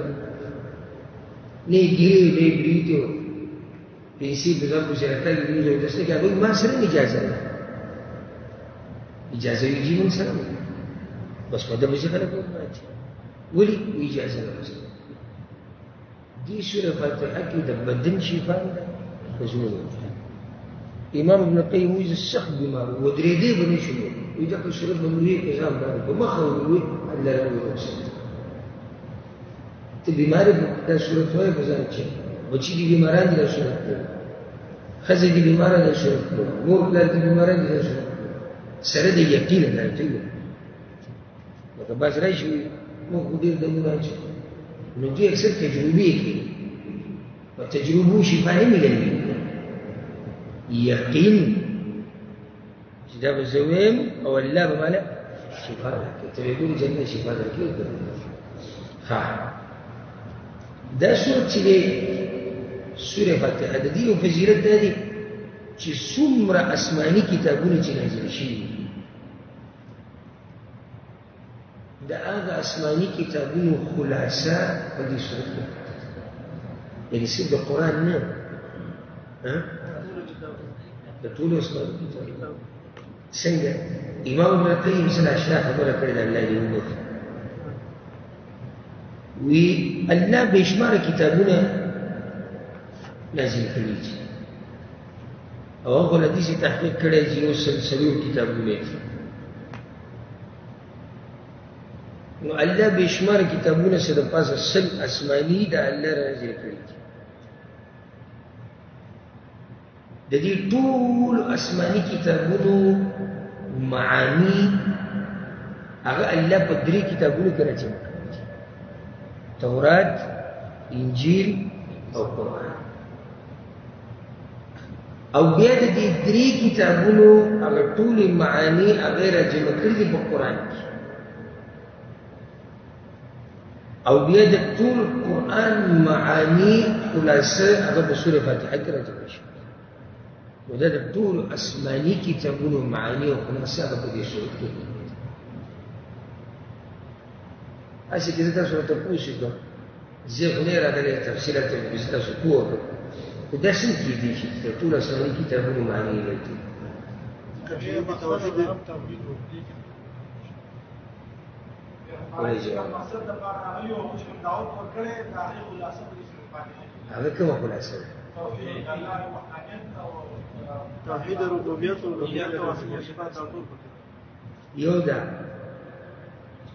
نه یې ګیرې نه یې بریتو پیسې په ځان پسې راکاږي لمونځ اودسته کوي. هغوی ما سره هم اجازه ده، اجازه یې جي مونږ سره بس په ده پسې خلک ورماتي. ولې اجازه ده پسې دې سورة فاتحه کې د بدن شفا ده د زړونو. امام ابن القیم وایي سخت بیمار و ودرېدی به نه شو، وایي دغه صورت به مو ویې په ځان باندې په مخه ونیوي الله راوویسته. ته بیمار یې دا صورت وایي په ځان چې بچی دي بیماران دي دا صورت کوي، ښځې دي بیماره دا صورت کوي، مور پلار دي بیماران دي دا صورت کوي. سره د یقین دا کوي لکه بعض راشي موږ خو ډېر دمونه اچوو نو دوی اکثر تجربې کوي، په تجربو شفا نه ملوي. یقین چې دا به زه ویم او الله به ماله شفا درکړي، ته به ګورې جنت شفا درکړي. ښه دا صورت چې دی سورة فاتحه د دې یو فضیلت دا دی چې څومره آسماني کتابونه چې نازل شوي د هغه آسماني کتابونو خلاصه په دې صورت کې، یعنې صرف د قرآن نه، د ټولو آسماني کتابونو. څنګه امام ابن القیم څه اشنا خبره کړې ده الله دې وبخښي. وی الله بشمار کتابونه نازل کړي دي او هغه حدیث تحقیق کړی چې یو سلسله کتابونه دي. نو الله بشمار کتابونه څه د پاسه سل آسماني د الله نازل کړي دي. د دې ټول آسماني کتابونو معانی هغه الله په درې کتابونو کې راجمع کړي: تورات، انجیل او قرآن. او بیا د دې درې کتابونو هغه ټولې معانی هغه راجمع کړي دي په قرآن کې. او بیا د ټول قرآن معانی خلاصه هغه په سورة فاتحه کې راجمع شوي. نو دا د ټول آسماني کتابونو معانی او خلاصه هغه په دې سورت کې دي. هسې که زه تاسو راته پوه شئ زه خو نه راغلی تفصیلات به زه تاسو پوه کړم، خو دا څنګه کېدی شي د ټول آسماني کتابونو معنی یې لټوي. هغه کومه خلاصه ده؟ توحید ربوبیت او الوهیت او اسماء او صفات او ټول یو دا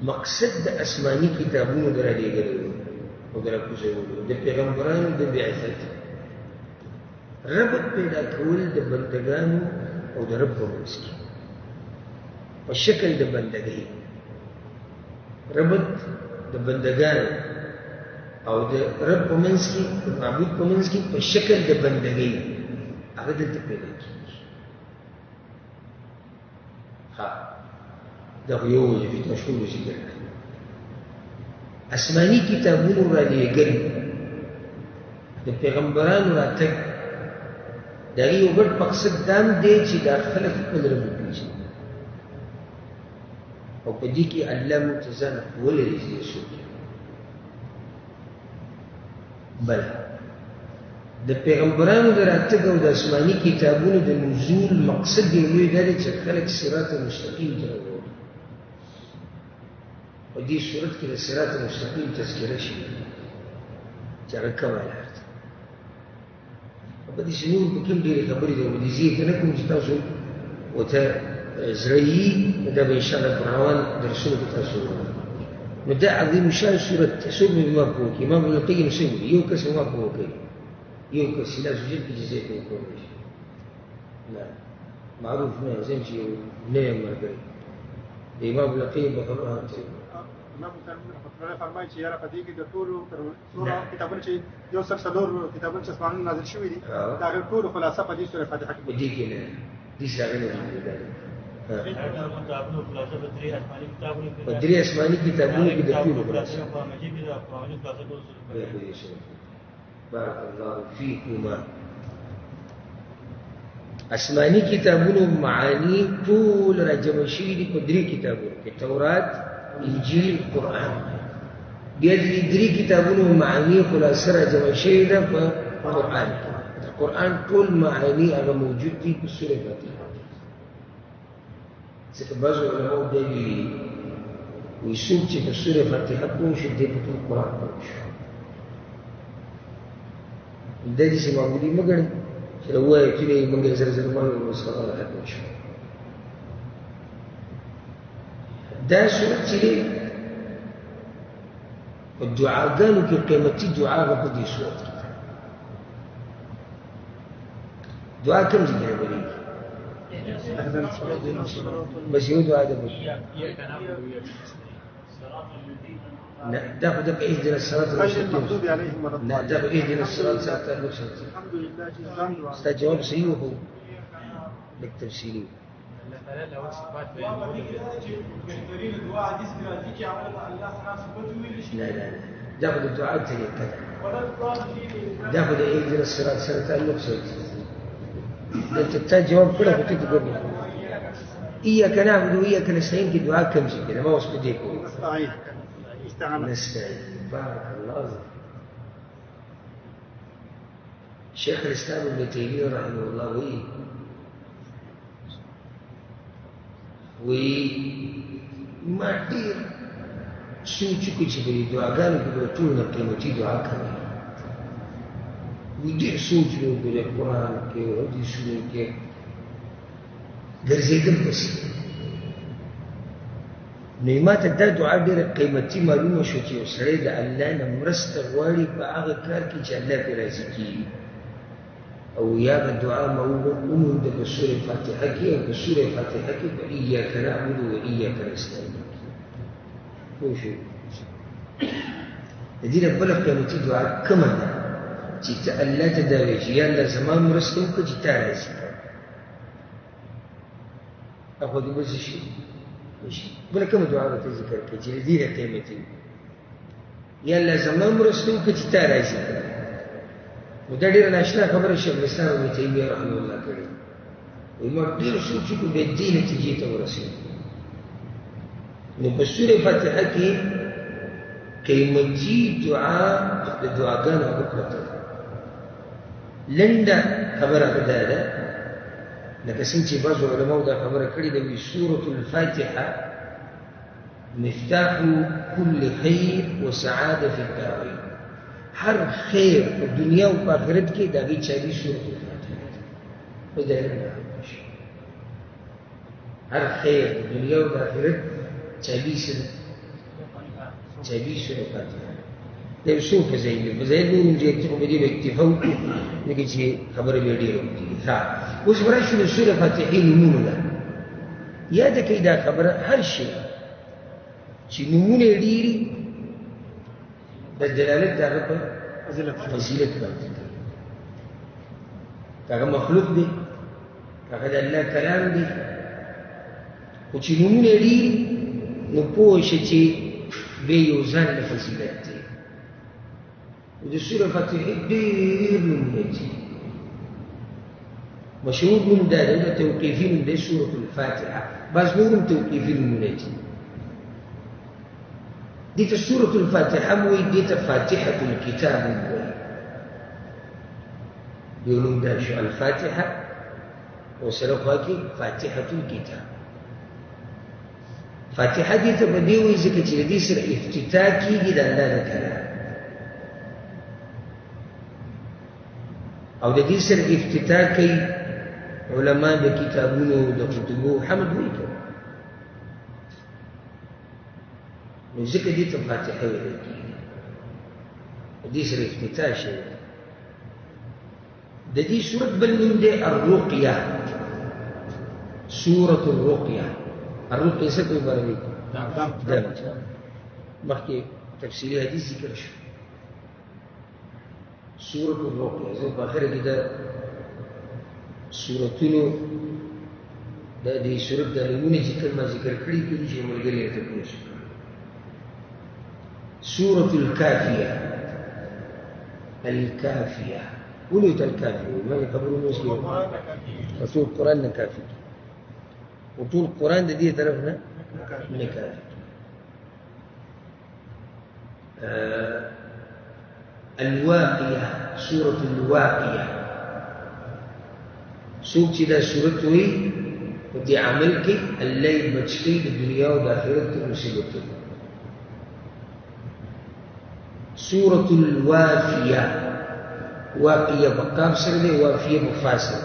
مقصد د آسماني کتابونو د رالیږلو او د راکوزولو د پیغمبرانو د بعثت ربط پیدا کول د بندګانو او د رب په منځ کې په شکل د بندګۍ، ربط د بندګانو او د رب په منځ کې، د معبود په منځ کې په شکل د بندګۍ. هغه دلته پیدا کېږي. دا خو یو وظیفې مشهور ذکر دی. آسماني کتابونو رالېږل د پیغمبرانو راتګ د هغې یو ګډ مقصد دا هم دی چې دا خلک خپل رب وپېژني او په دې کې الله موږ ته ځان ولري چې څوک بله د پیغمبرانو د راتګ او د آسماني کتابونو د نزول مقصد یې لوی دا دی چې خلک صراط مستقیم ته راوړي. په دې صورت کې د صراط مستقیم تذکره شي چې هغه کومه لار ده. په دې نور په کوم ډېرې خبرې دي او دې زه نه کوم چې تاسو ورته زړه یي دا به انشاءالله په روان درسونو کې تاسو نو دا عظیم شان صورت څوک مې ما پوه کړي. امام ابن القیم څه وایي؟ یو کس ما پوه کوي، یو کس لا سجل کې جزې کوي کولی شي. نه معروف نه زم چې یو نه یم ملګری د امام ابن القیم په خبره هڅه امام مسلم فرمایي چې یاره په دې کې د ټولو کتابونو چې یو سل څلور کتابونه چې اسمانونه نازل شوي دي د هغې ټولو خلاصه په دې سورې فاتحه کې په دې کې نه دې هغه نه په درې آسماني کتابونو کې د ټولو خلاصه. بارک الله فیکما. آسماني کتابونو معانی ټول راجمع شوي دي په درې کتابونو کې: تورات، انجیل، قرآن. بیا د درې کتابونو معانی خلاصه راجمع شوې ده په قرآن کې. د قرآن ټول معانی هغه موجود دي په سورې فاتحه. ځکه بعضو علماو دا ویلي وایي څوک چې په سورې فاتحه پوه شو دی په ټول قرآن پوه شو. دا داسې معمولي مه ګڼئ چې د اووه ایتونه یې موږ زر زر وایو نو سره ختم شو. دا صورت چې دی په دعاګانو کې قیمتي دعا هغه په دې صورت کې ده. دعا کوم ځای کې راغلېږي؟ بس یو دعا ده لا ده خو دغه اهدنا الصراط المستقيم. لا ده اهدنا الصراط المستقيم. الحمد لله جزاهم الله. استاذ جواب صحيح هو لك تفسيري. لا ده خو الدعاء تلي كذا. ده خو اهدنا الصراط المستقيم. ده انت جواب كله كنت تقول إياك نعبد وإياك نستعين في دعاء كم شيء كده ما وصف ديك نستعين. بارك الله فيك. شيخ الإسلام ابن تيمية رحمه الله ما ډېر سوچ وکړي چې په دې دعاګانو کې به ټولو قیمتي دعا کوي. ډېر سوچ مې وکړی قرآن کې او حدیثونو کې ګرځېدل پسې نو ما ته دا دعا ډېره قیمتي معلومه شو چې یو سړی د الله نه مرسته غواړي په هغه کار کې چې الله پرې راضي کېږي. او یا به دعا ما ومونده په سورې فاتحه کې او په سورې فاتحه کې په ایاک نعبد و ایاک نستعین پوه شوې. د دې نه بله قیمتي دعا کومه ده چې ته الله ته دا وایې چې یا الله زما مرسته وکړه چې تا راضي کړه. اخو دې بل څه شي بله کومه دعا به ته ذکر کړې چې د دې نه قیمتي یا الله زما مرسته وکړه چې تا راضي کړه. نو دا ډېره ناشنا خبره شیخ الاسلام ابن تیمیه رحمه الله کړې. وایي ما ډېر سوچ وکړو بیا دې نتیجې ته ورسېدو. نو په سورې فاتحه کې قیمتي دعا د دعاګانو هغه پرته ده. لنډه خبره به دا ده لکه څنګه چې بعضو علماو دا خبره کړې ده وایي سورة الفاتحه مفتاح كل خیر وسعاده في الدارين. هر خیر په دنیا او په آخرت کې د هغې چابي سورة الفاتحه ده. اوس دا علم شي هر خیر په دنیا او په آخرت چابي څه ده؟ چابي سورة الفاتحه. دا یو څو فضایل دي. فضایل نور هم زیات دي خو په دې به اکتفا وکړو ځکه چې خبره بیا ډېره وکړي. اوس به راشو د سورة فاتحې نومونو ده. یاده کړئ دا خبره هر شی چې نومونه یې ډېري د دلالت د هغه په فضیلت باندې کوي. هغه مخلوق دی، هغه د الله کلام دی، خو چې نومونه ډېر نو پوه شه چې بیا یو ځان له فضیلت دی. د سوره فاتحې ډېر نومونه دي. مشهور نوم دا دی، توقیفي نوم دی سورة الفاتحه، بعض نور هم توقیفي نومونه دي. دې ته سورة الفاتحه وایي، دې ته فاتحة الكتاب وایي. یو نوم دا شو الفاتحه، وسره خوا کې فاتحة الكتاب. فاتحه دې ته په دې وایي ځکه چې د دې سره افتتاح کېږي د الله د کلام، او د دې سره افتتاح کوي علما د کتابونو د کتبو حمد وایي کوي. نو ځکه دې ته فاتحه ویل کېږي، د دې سره افتتاح شوی. د دې سورت بل نوم دی الرقیه، سورة الرقیه. الرقیه څه کوي باندې دم مخکې تفصیلي حدیث ذکر شو. سورة الرقیه زه په اخر کې د سورتونو د دې سورت د نومونه چې کوم ذکر کړي کړي چې ملګری ته پوښتنه. سورة الكافية، الكافية ولد الكافية ما يقبلون مسلم وطول القرآن كافي، وطول القرآن دي طرفنا كافي. الواقية، سورة الواقية سوق كذا سورته ودي عملك الليل بتشكي الدنيا وآخرته ومصيبته. سورة الوافية، واقية بقام سردي، وافية مفاصل.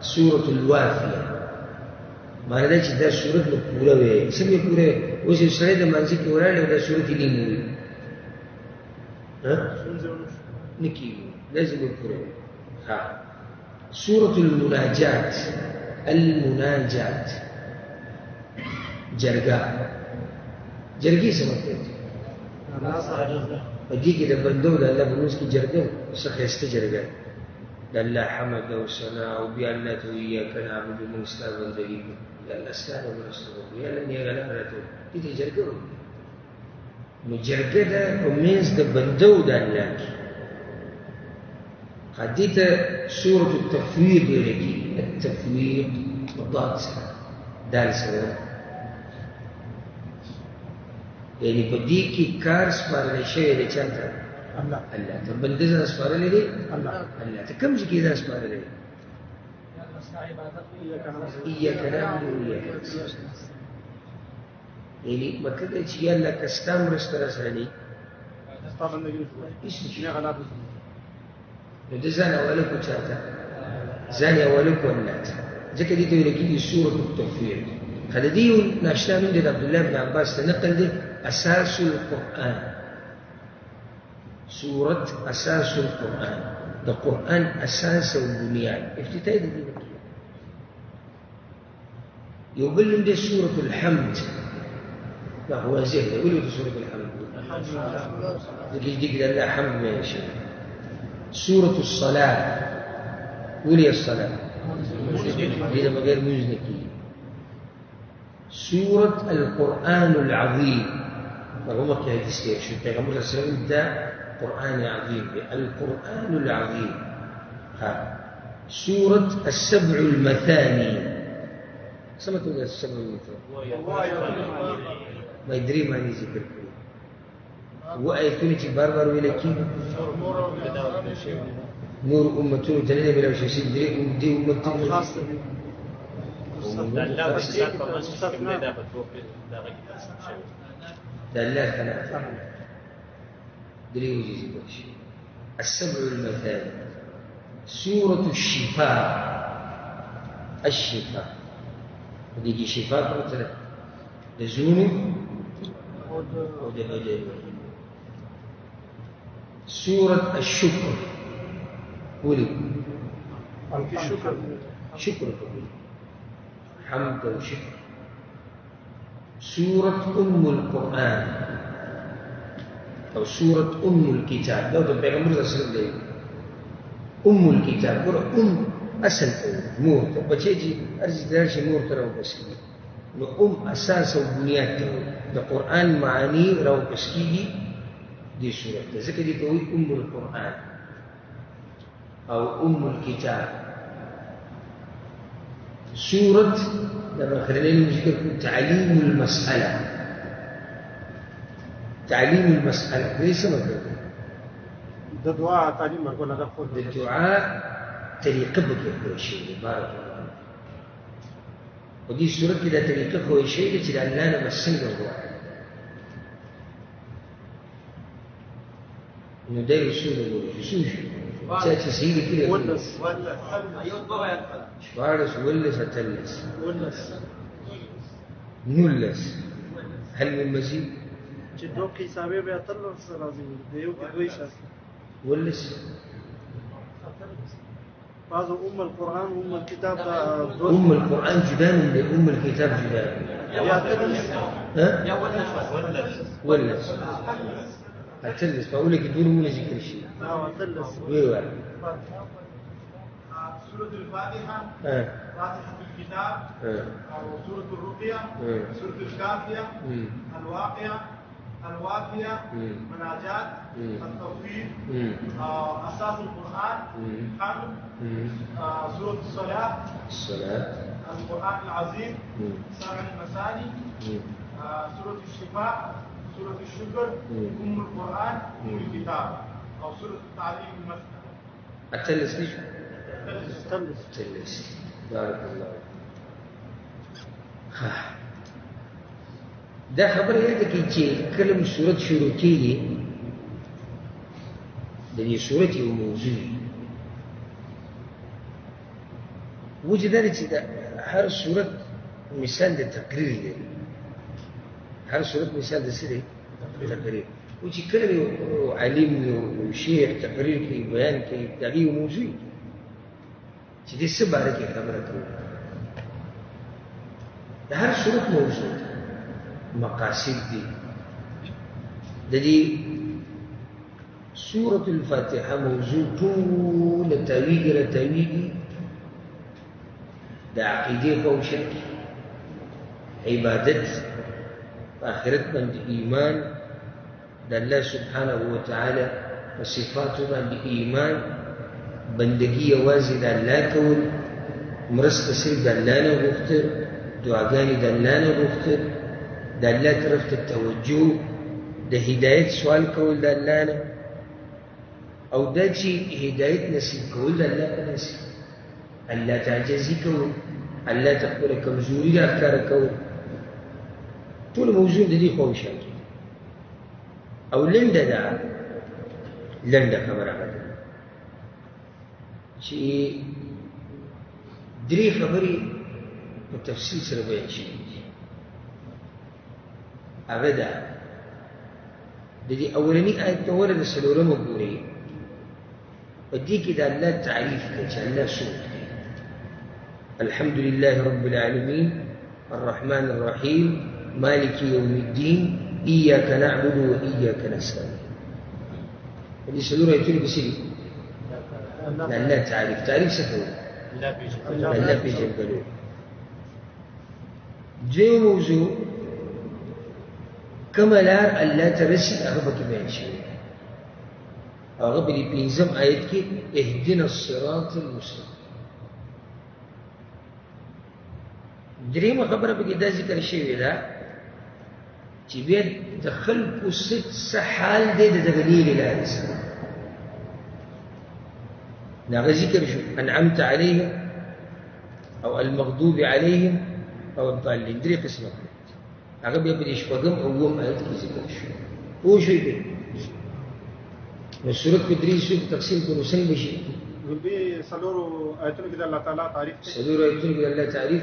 سورة الوافية معنی دا چې دا سورت نو پوره وي، څنګه پوره اوس یو سړی د مانځي کې ولاړ او دا سورت یې نه وي نه کېږي، لازم یې پوره وي. ها سورة المناجات، المناجات جرګه، جرګې څه مطلب دی؟ په دې کې د بندو د الله په منځ کې جرګه څه ښایسته جرګه د الله حمد او ثنا او بیا الله ته ایاک نعبد موږ ستا بندګي کوو، یا الله ستا د مرسته وکړو، یا الله نیغه لاره راته وکړو. دې جرګه وایي. نو جرګه ده په منځ د بندو د الله کې. دې ته سورة التفویض ویل کېږي. التفویض ضاد سره دال سره، یعنی په دې کې کار سپارلی شوی دی چاته؟ الله ته. بنده ځان سپارلی دی الله ته. کوم ځای کې ځان سپارلی دی؟ ایاک نعبد وایاک نستعین. یعنی مطلب دی چې یا الله که ستا مرسته راسره نو د ځان حواله کړو چاته؟ ځان یې حواله کړو الله ته. ځکه دې ته ویل کېږي سورة التفویض. د دې یو ناشنا نوم دی د عبدالله بن عباس ته نقل دی، أساس القرآن. سورة أساس القرآن، ده قرآن أساس والبنيان، افتتاح الدين. يقول لهم ده سورة الحمد، لا هو زين يقولوا ده سورة الحمد، ديك الله حمد ما يشاء. سورة الصلاة، ولي الصلاة إذا ما غير مزنكي. سورة القرآن العظيم، وهم كانوا يستيقظوا شو البيغمبر صلى الله عليه وسلم ده قرآن عظيم، القرآن العظيم. ها سورة السبع المثاني، سمعتوا السبع المثاني؟ ما يدري ما يذكر كله. وآيتوني تبار بار ويلكي نور أمتون تلين بلا وشيء دري دي أمتون دلال ثلاثة دري وجيز برشي. السبع المثاني. سورة الشفاء، الشفاء ودي شفاء مثلا لزوني ودي. سورة الشكر، قولي شكر حمد وشكر. سورة أم القرآن أو سورة أم الكتاب، لو ده بيغمبر صلى الله عليه وسلم أم الكتاب، قرأ أم اصل ته مور ته بچی چې ارزي درشي مور ته راوبس کیږي نو اساس او بنیاد ته د قرآن معانی راوبس کیږي دې صورت ته ځکه دې ته وایي القرآن او الكتاب سورة لما خلينا نذكر تعليم المسألة تعليم المسألة ليس مكتوب الدعاء تعليم مرقول هذا الدعاء طريقة بكل شيء بارك الله ودي سورة كده طريقة هو شيء لأن أنا بسنج الدعاء إنه ده يسوع يسوع تأتي سيدي كده ولس شوارس ولس أتلس ولس نولس هل من مزيد چې دوه حسابې به اتلس راځي د یو کې دوی شاس ولس بعض القرآن الكتاب ده القرآن جدا من الكتاب جدا يا اتلس ها يا ولس ولس أتلس بقول لك دول من ذكر شيء اتلس ايوه سورة الفاتحة فاتحة الكتاب أو سورة الرقية سورة الكافية الواقية مناجات التوحيد أساس القرآن حمد سورة الصلاة القرآن العظيم سبع المثاني سورة الشفاء سورة الشكر القرآن الكتاب أو سورة التعليم المثنى أتلس ليش؟ تلس بارك الله دا خبر یې ده چې کلم صورت شروع کیږي د دې صورت یو موضوع وجدان چې دا هر صورت مثال د تقریر دی هر صورت مثال د څه دی تقریر او چې کله یو عالم یو شیخ تقریر کوي بیان کوي دا یو موضوع چې دې څه باره کې خبره کوي د هر صورت موضوع مقاصد دي د دې سورة الفاتحة موضوع طول تاويږي د عقیدې خوښه عبادت آخرت باندې ایمان د الله سبحانه وتعالى په صفاتو باندې ایمان بندگی یوازې د الله کول مرسته صرف د الله نه غوښتل دعاګانې د الله نه غوښتل د الله طرف ته توجه د هدایت سوال کول د الله نه او دا چې هدایت نصیب کول د الله په نصیب الله ته عاجزي کول الله ته خپله کمزوري راښکاره کول ټول موضوع د دې خوښه او لنډه ده لنډه خبره ده چې درې خبرې په تفصیل سره بیان شوي دي هغه ده د دې اولني آیت ته ورته څلورمه ګورئ په دې کې د الله تعریف دی چې الله څوک دی الحمد لله رب العالمين الرحمن الرحيم مالك يوم الدين إياك نعبد وإياك نستعين هذه څلور آیتونه پسې دي د الله تعریف څه کوي الله پېژندلو دویم موضوع کومه لار الله ته رسي هغه پکې بیان شوی هغه په دې پنځم آیت کې اهدنا الصراط المستقیم دریمه خبره پکې دا ذکر شوې ده چې بیا د خلقو څه حال دی د دلیل لارې سره دا ذکر شو انعمت عليهم او المغضوب عليهم او الضالين درې قسمه هغه بیا په شپږم او اووم آیت کې ذکر شو او شي دی نو سورۃ په درې شو تقسیم کو نو څنګه شي دې څلورو آیتونو کې د الله تعالی تعریف دی څلورو آیتونو کې الله تعریف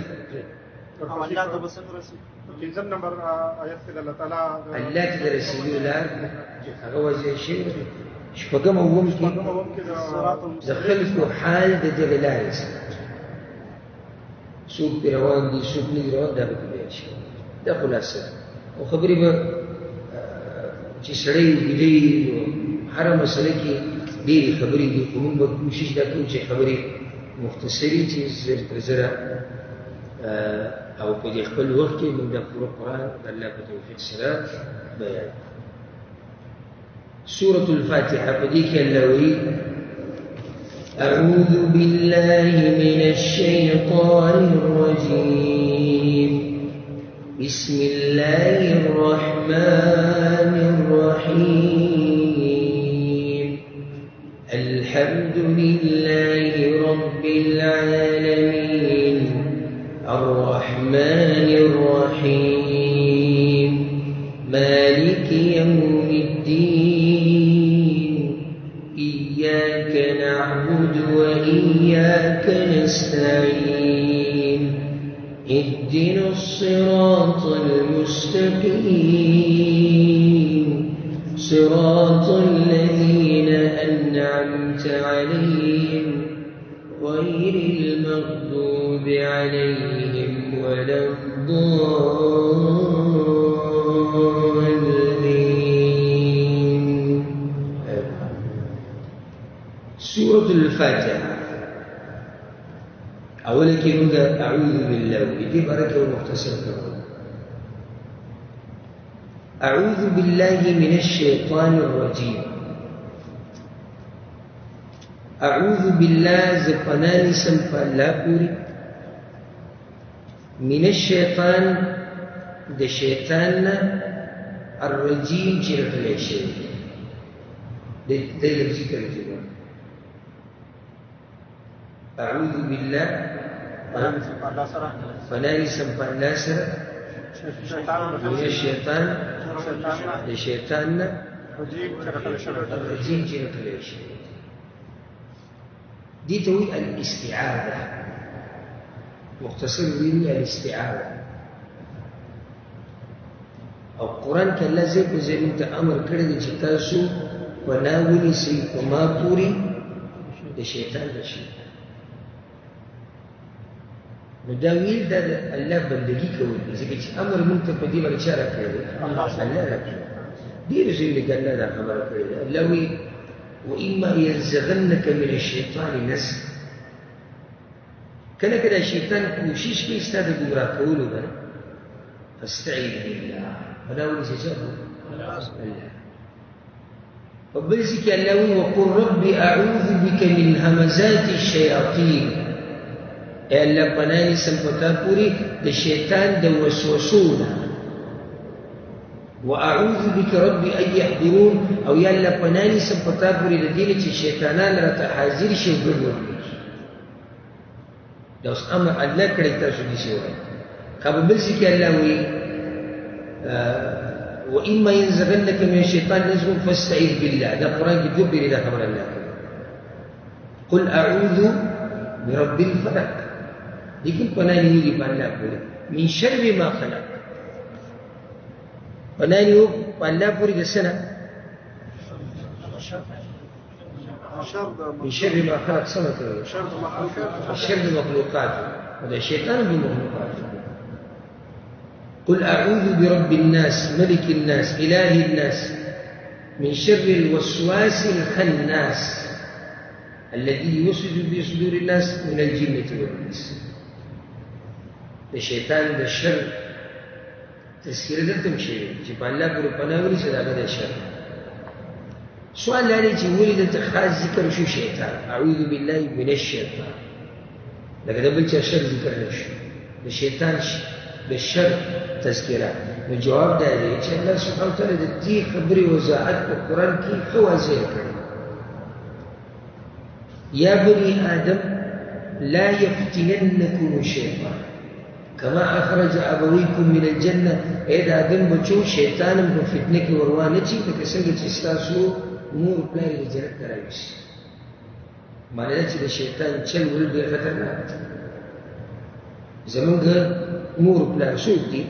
او الله ته بسم رسول پنځم نمبر آیت کې د الله تعالی الله ته رسول لار هغه وځي شي شپږم او اووم کې د خلقو حال د دغه لارې سره څوک روان دي څوک نه روان دا به شي دا خلاصه او خبرې به چې سړی دی هر مسله کې ډېرې خبرې دي خو موږ به کوشش دا کوو چې خبرې مختصری چې زر تر زره او په دې خپل وخت کې موږ د پوره قرآن د الله په توفیق سره بیان. سورة الفاتحة په دې کې الله وایي أعوذ بالله من الشيطان الرجيم بسم الله الرحمن الرحيم الحمد لله رب العالمين الرحمن الرحيم مالك يوم الدين إياك نعبد وإياك نستعين اهدنا الصراط المستقيم صراط الذين أنعمت عليهم غير المغضوب عليهم ولا الضالين. سورة الفاتحة أولا كلمة أعوذ بالله دي بركة ومختصرة. أعوذ بالله من الشيطان الرجيم. أعوذ بالله زپنانی سم فالله پوری من الشيطان د شیطان الرجیم چې رټلی شوی د لفظي ترجمه. أعوذ بالله فنانی سم فالله سره من الشيطان د شیطان الرجیم چې رټلی شوی. دي توي الاستعاذة مختصر ويني الاستعاذة او قرآن كلا زي انت امر كده دي تاسو وناولي سي وما پوری دي شيطان دشي نو دا ویل دا الله بندگی کوي ځکه چې امر مونږ ته په دې باندې اشاره کړې الله راکړي ډېر شي چې الله دا خبره کړې الله وی وإما ينزغنك من الشيطان نزغ كان كده الشيطان کوشش کوي ستاسو ګمراه کولو باندې فاستعيذ بالله فناول سجده الله وبلزك الله وقل رب أعوذ بك من همزات الشياطين اے الله پناه سمپتا پوری د شیطان د وسوسونه وأعوذ بك ربي أن يحضرون أو يلا پناه سمپتا پوری د دې چې شیطانان راته حاضر شي ګرځي دا اوس امر الله کړی تاسو دې شي وایي خبر بلسي کې الله وی وإما ينزغنك من الشيطان نزغ فاستعذ بالله ده قرآن کې دوبري دا خبر الله قل أعوذ برب الفلق لیکن پناه نیولی په الله پورې من شر ما خلق پناه نیو په الله پورې د سنه من شر ما خلق سنه شر المخلوقات وده شيطان بمخلوقات قل أعوذ برب الناس ملك الناس إله الناس من شر الوسواس الخناس الذي يوسوس في صدور الناس من الجنة والإنس د شیطان د شر تذکره دلته مشي چې په الله پورې پناه ولري چې دا د شر سوال لري چې ولې دلته خاص ذکر شو شیطان اعوذ بالله من الشیطان لکه د بل چا شر ذکر نشي د شیطان د شر تذکره نو جواب دی چې الله سبحانه وتعالى د دې خبرې وضاحت په قرآن کې ښه واضح کړی یا بني آدم لا يفتننكم الشيطان كما أخرج أبويكم من الجنة إذا آدم بچو شیطان په فتنه کې وروانه چی لکه څنګه چې تاسو مور پلار د جنت ته راوځي معنی چې د شیطان چل ول ډېر خطرناک زمونږ مور پلار څوک دي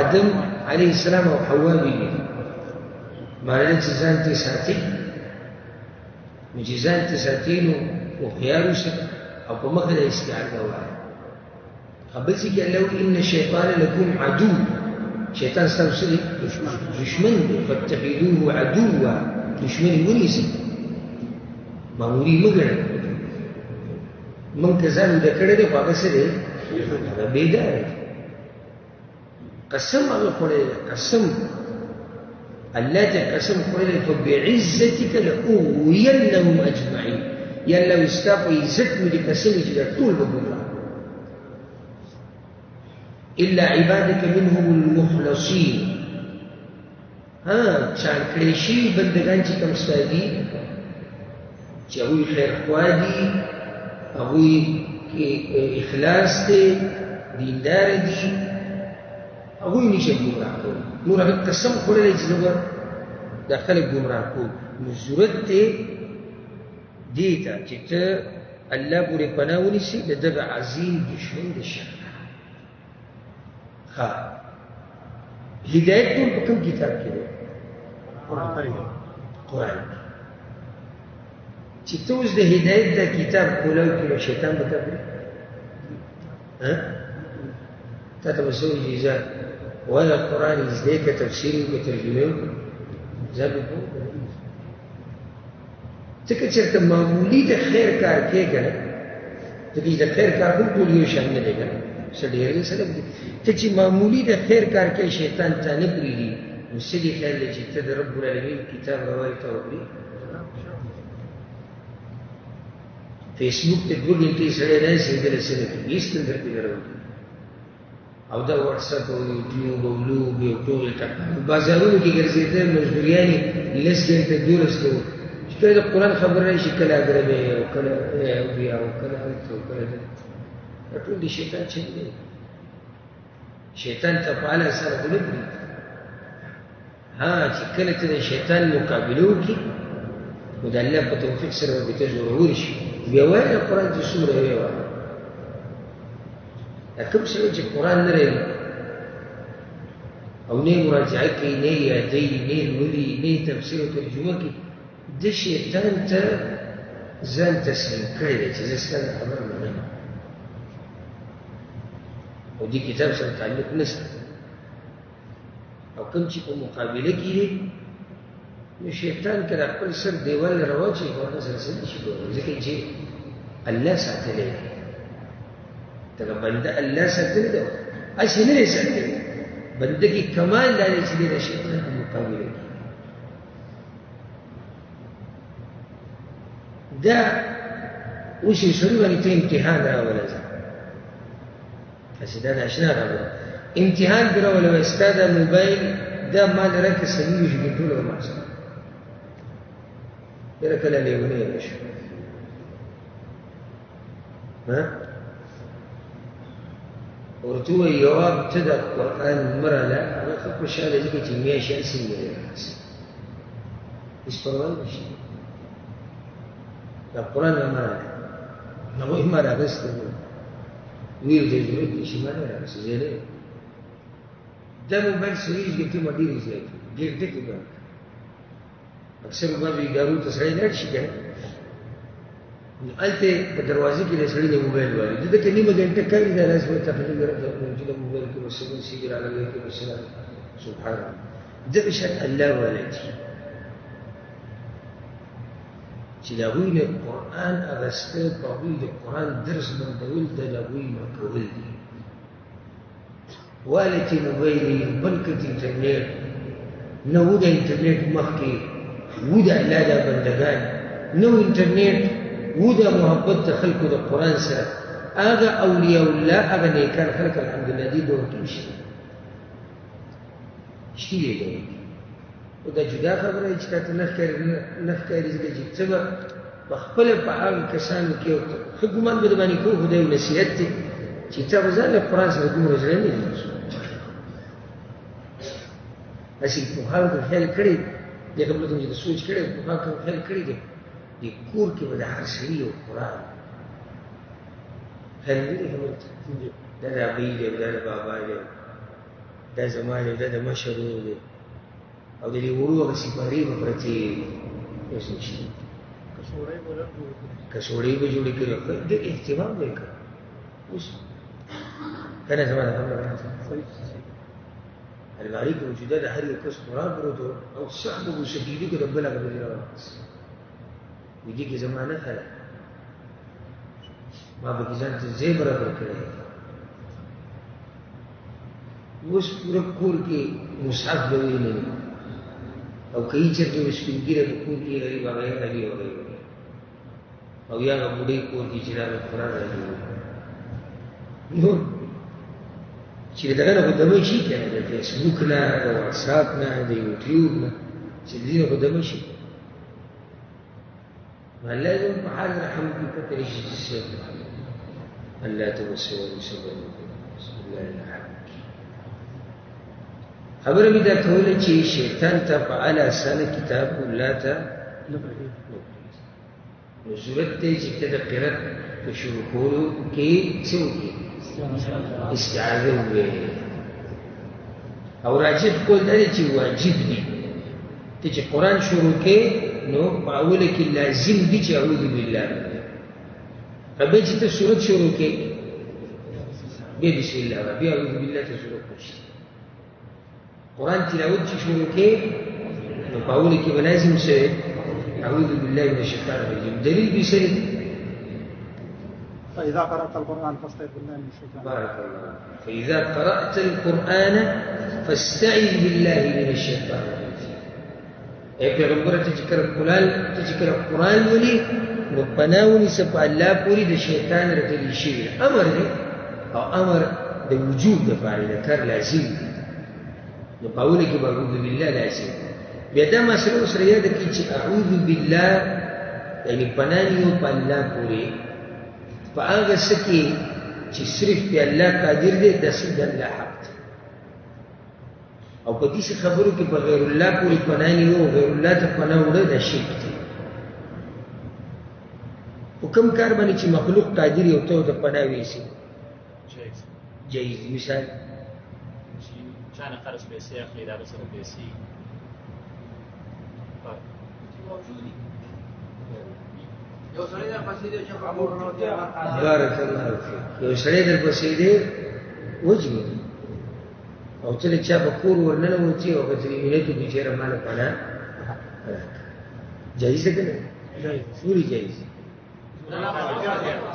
آدم علیه السلام او حوا بیبي معنی چې ځان ته ساتي نو چې ځان ته ساتي نو هوښیار اوسه او په مخه د استعاذه وایي خبرتي کې الله ان الشيطان لكم عدو شیطان ستاسو دشمن دی فاتخذوه عدوا دشمن ونیسي ماموري مګړه من که ځان وده کړی دی خو هغه څه دی هغه بیدار دی قسم هغه خوړی دی قسم الله ته قسم خوړی دی فبعزتک لأغوینهم اجمعین یا الله وایي ستا په عزت مې دې قسم وي چې دا ټول به ګمراه إلا عبادك منهم المخلصين چان کړی شي بندگان چې کوم ستا دي چې هغوی خیرخوا دي هغوی کې اخلاص دی دیندار دي هغوی نشي ګمراه کولی نور هغه قسم خوړلی چې زه به دا خلک ګمراه کوم نو ضرورت دی دې ته چې ته الله پورې پناه ونیسي د دغه عظیم دشمن د شر هدایت ټول په کوم کتاب کې دی قرآن چې ته اوس د هدایت دا کتاب کولاو کړي نو شیطان به تا کړي تا ته به څه وایي چې ځه وایه قرآن یې زده کړه تفسیر یې وکړه ترجمه یې وکړه ځه به پوه کړه ځکه چېرته معمولي د خیر کار کوې که نه ځکه چې د خیر کار هم ټول یو شان نه دی که نه څه ډېر سلک دی ته چې معمولي د خیر کار کوې شیطان تا نه پرېږدي نو څه دې خیال دی چې ته د رب العالمین کتاب روایې ته وکړي فیسبوک ته 2 ګنټې سړی راشي دله څه نه کوي هېڅ نه درپې نه راوکړي او دا واټساپ او یوټیوب او لوب او ټول بازارونو کې ګرځېده مزدوریانې 10 ګنټه 12 ته چې کله د قرآن خبره راشي کله اګرمې او کله بیا او کله هلته او کله دلته دا ټول د شیطان چل دی شیطان ته په اعلی سره خو نه پرېږدي چې کله ته د شیطان مقابله وکړي نو د الله په توفیق سره به ته زورور شي بیا وایه د قرآن چې څومره یې وایه دا کوم سړی چې قرآن نه لري او نه یې مراجعه کوي نه یې یادوي نه یې لولي نه یې تفسیر او ترجمه کوي د شیطان ته ځان تسلیم کړی دی چې زه ستا د خبره منم او دې کتاب سره تعلق نشته او کوم چې په مقابله کې دی نو شیطان که د خپل سر دیوال نه راواچوي خو هغه سره څه نه شي کولی ځکه چې الله ساتلی دی دغه بنده الله ساتلی دی هسې نه دی ساتلی بنده کې کمال دا دی چې دی د شیطان په مقابله کې دا اوس یې سړي باندې ته امتحان راوله هسې دا ناشنا راغله امتحان دې راوله وایي ستا دا موبایل دا ما لرکه 24 ګنټو له ما سره یاره کله لیونی نه شو ورته ووایي یواب ته د قرآن مه راله هغه ښه خوشحاله ځکه چې میاشت هسې مې راغلسي هېڅ پروا نه شي دا قرآن به مه راله نه وایي ما راغستی ویل دی ضرورت نشي ما نه راغستی زه نه دا موبایل 24 ګنټې ما ډېرې زیاتې ګنټه کې به اکثر بعضو ادارو ته سړی لاړ شي که نه نو هلته په دروازې کې د سړي د موبایل والي د ده که نیمه ګنټه کاري دا لاس به تقریبا چې د موبایل کې به څه مسیج راغلی کې به څه راغلی سبحان الله دغه شان الله والا دي چې د هغوی نه قرآن اخیسته په هغوی د قرآن درس بندول د هغوی مکول دي والتې موبایل بل کړه انټرنېټ نه و د انټرنېټ مخکې و د الله دا بندګان نه و انټرنېټ و د محبت د خلکو د قرآن سره هغه اولیاء الله هغه نیکان خلک الحمدلله دې دور کې شته شتي دې دور کې او دا جدا خبره چې تا ته نه ښکاري ځکه چې څه به پخپله په هغه کسانو کې ښه ګمان به درباندې کوو خو دا یو نصیحت دی چې تا به ځان له قرآن سره دومره زړه نه دی هسې پوهانو ته خیال کړی دې خبره کوم چې د سوچ کړی پوهانو ته خیال کړی دی دې کور کې به د هر سړي یو قرآن خیال نه دی خبره ته دا د ابۍ دی دا د بابا دی دا زما دی دا د مشر ورور دی او د دې وړو هغه سپارې به پرتې هېڅ نشته کڅوړې به جوړې کړي د اهتمام به یې کړه اوس که نه زما د خبره المعارف موجوده ده هر یو کس قرآن پروت او صحبه و شدیدی که رب العالمین راوست ودي کې زمانه خلا ما به ځان ته ځای برابر کړی اوس پوره کور کې مصحف به ویلی او که یې چېرته یو سپین ږیره په کور کې غریب هغه یې علي وغیرې او یا هغه بوډۍ کور کې چې راغی قرآن راجوړ نو چې د دغه نه خو دمه شي که نه د فیسبوک نه د واټساپ نه د یوټیوب نه چې د دې نه خو دمه شي الله زموږ په حال رحم وکړي پته نه شي چې څه الله ته وسوي صبر وکړي بسم الله الرحمن خبره مې دا کوله چې شیطان ته په اعلی اسانه کتاب الله ته نو ضرورت دی چې ته د قرأت په شروع کولو کې څه وکړې استعاذه ووایې او راجب کول دا دی چې واجب دي ته چې قرآن شروع کې نو په اوله کې لازم دي چې اعوذ بالله بیا چې ته سورت شروع کې بیا بسم الله بیا اعوذ بالله ته شروع کړي قرآن تلاوت چې شروع کې نو په اوله کې به لازم شي اعوذ بالله من الشیطان الرجیم دلیل به څه دی فإذا قرأت القرآن فاستعذ بالله من الشيطان بارك الله فإذا قرأت القرآن فاستعذ بالله من الشيطان الرجيم اے پیغمبر ته چې کله قرآن ولي نو پناه ونیسه په الله پورې د شیطان رټلی شوي امر دی او امر د وجوب دپاره د کار لازم دی نو په اوله کې به اعوذ بالله لازم بیا دا مسله ورسره یاده کړي چې اعوذ بالله یعنې پناه نیو په الله پورې په هغه څه کې چې صرف په الله قادر دی داسې د الله حق دی او په دې خبرو کې په غیر الله پورې پناه نیو او غیر الله ته پناه وړل دا شرک دی په کوم کار باندې چې مخلوق قادر یو ته د پناه ویسي جایز مثال چانه خرج پیسې اخلي دا به سره پیسې بارك الله فيك یو سړی در پسې دی وجمي او چې چا په کور ورننوتي او په تلویزیون کې بیچاره مال پناه جایز ده که نه ولې جایز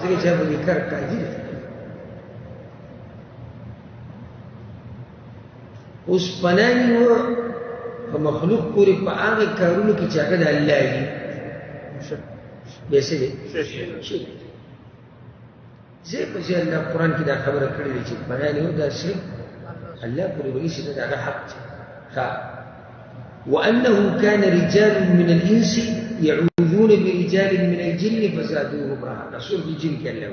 ځکه چې په دې کار قاضي دی اوس پناه نیو په مخلوق پورې په هغه کارونو کې چې هغه د الله دي بیسه دی شرک زي په ځای الله قرآن کې دا خبره کړې ده چې پناه نیو دا صرف الله پورې ونیسي دا هغه حق دی وأنه كان رجال من الإنس يعوذون برجال من الجن فزادوهم رهقا سورة الجن کې الله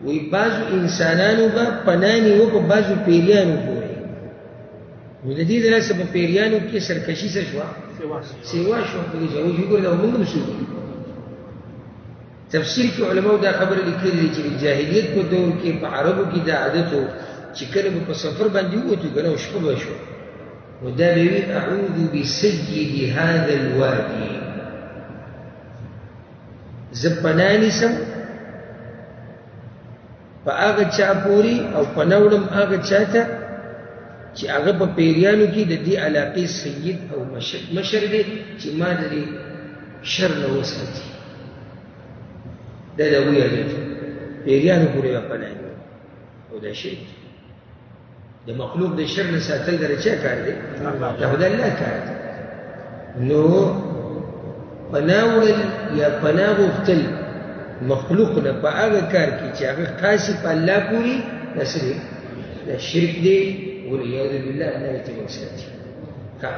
وی بعضو انسانانو به پناه نیو په بعضو پیریانو پورې نو د دې د لاسه په پیریانو کې سرکشي څه شوه سیوا شوه په دې ځای وګوره دا موږ مسو تفسیر کې علماء دا خبره لیکلې دي چې د جاهلیت په دور کې په عربو کې دا عادت و چې کله به په سفر باندې ووتو که نه شپه به شوه نو دا به وي اعوذ بسید هذا الوادي زه پناه نیسم په هغه چا پورې او پناه وړم هغه چا ته چې هغه په پیریانو کې د دې علاقې سید او مشر دی چې ما د دې شر نه وساتي دا د هغوی عادت پیریانو پورې به پناه نیو او دا شرک د مخلوق د شر نه ساتل د چا کار دی دا خو د الله کار دی نو پناه وړل یا پناه غوښتل مخلوق نه په هغه کار کې چې هغه خاص په الله پورې دا څه دی دا شرک دی والعياذ بالله الله يتبع ساتي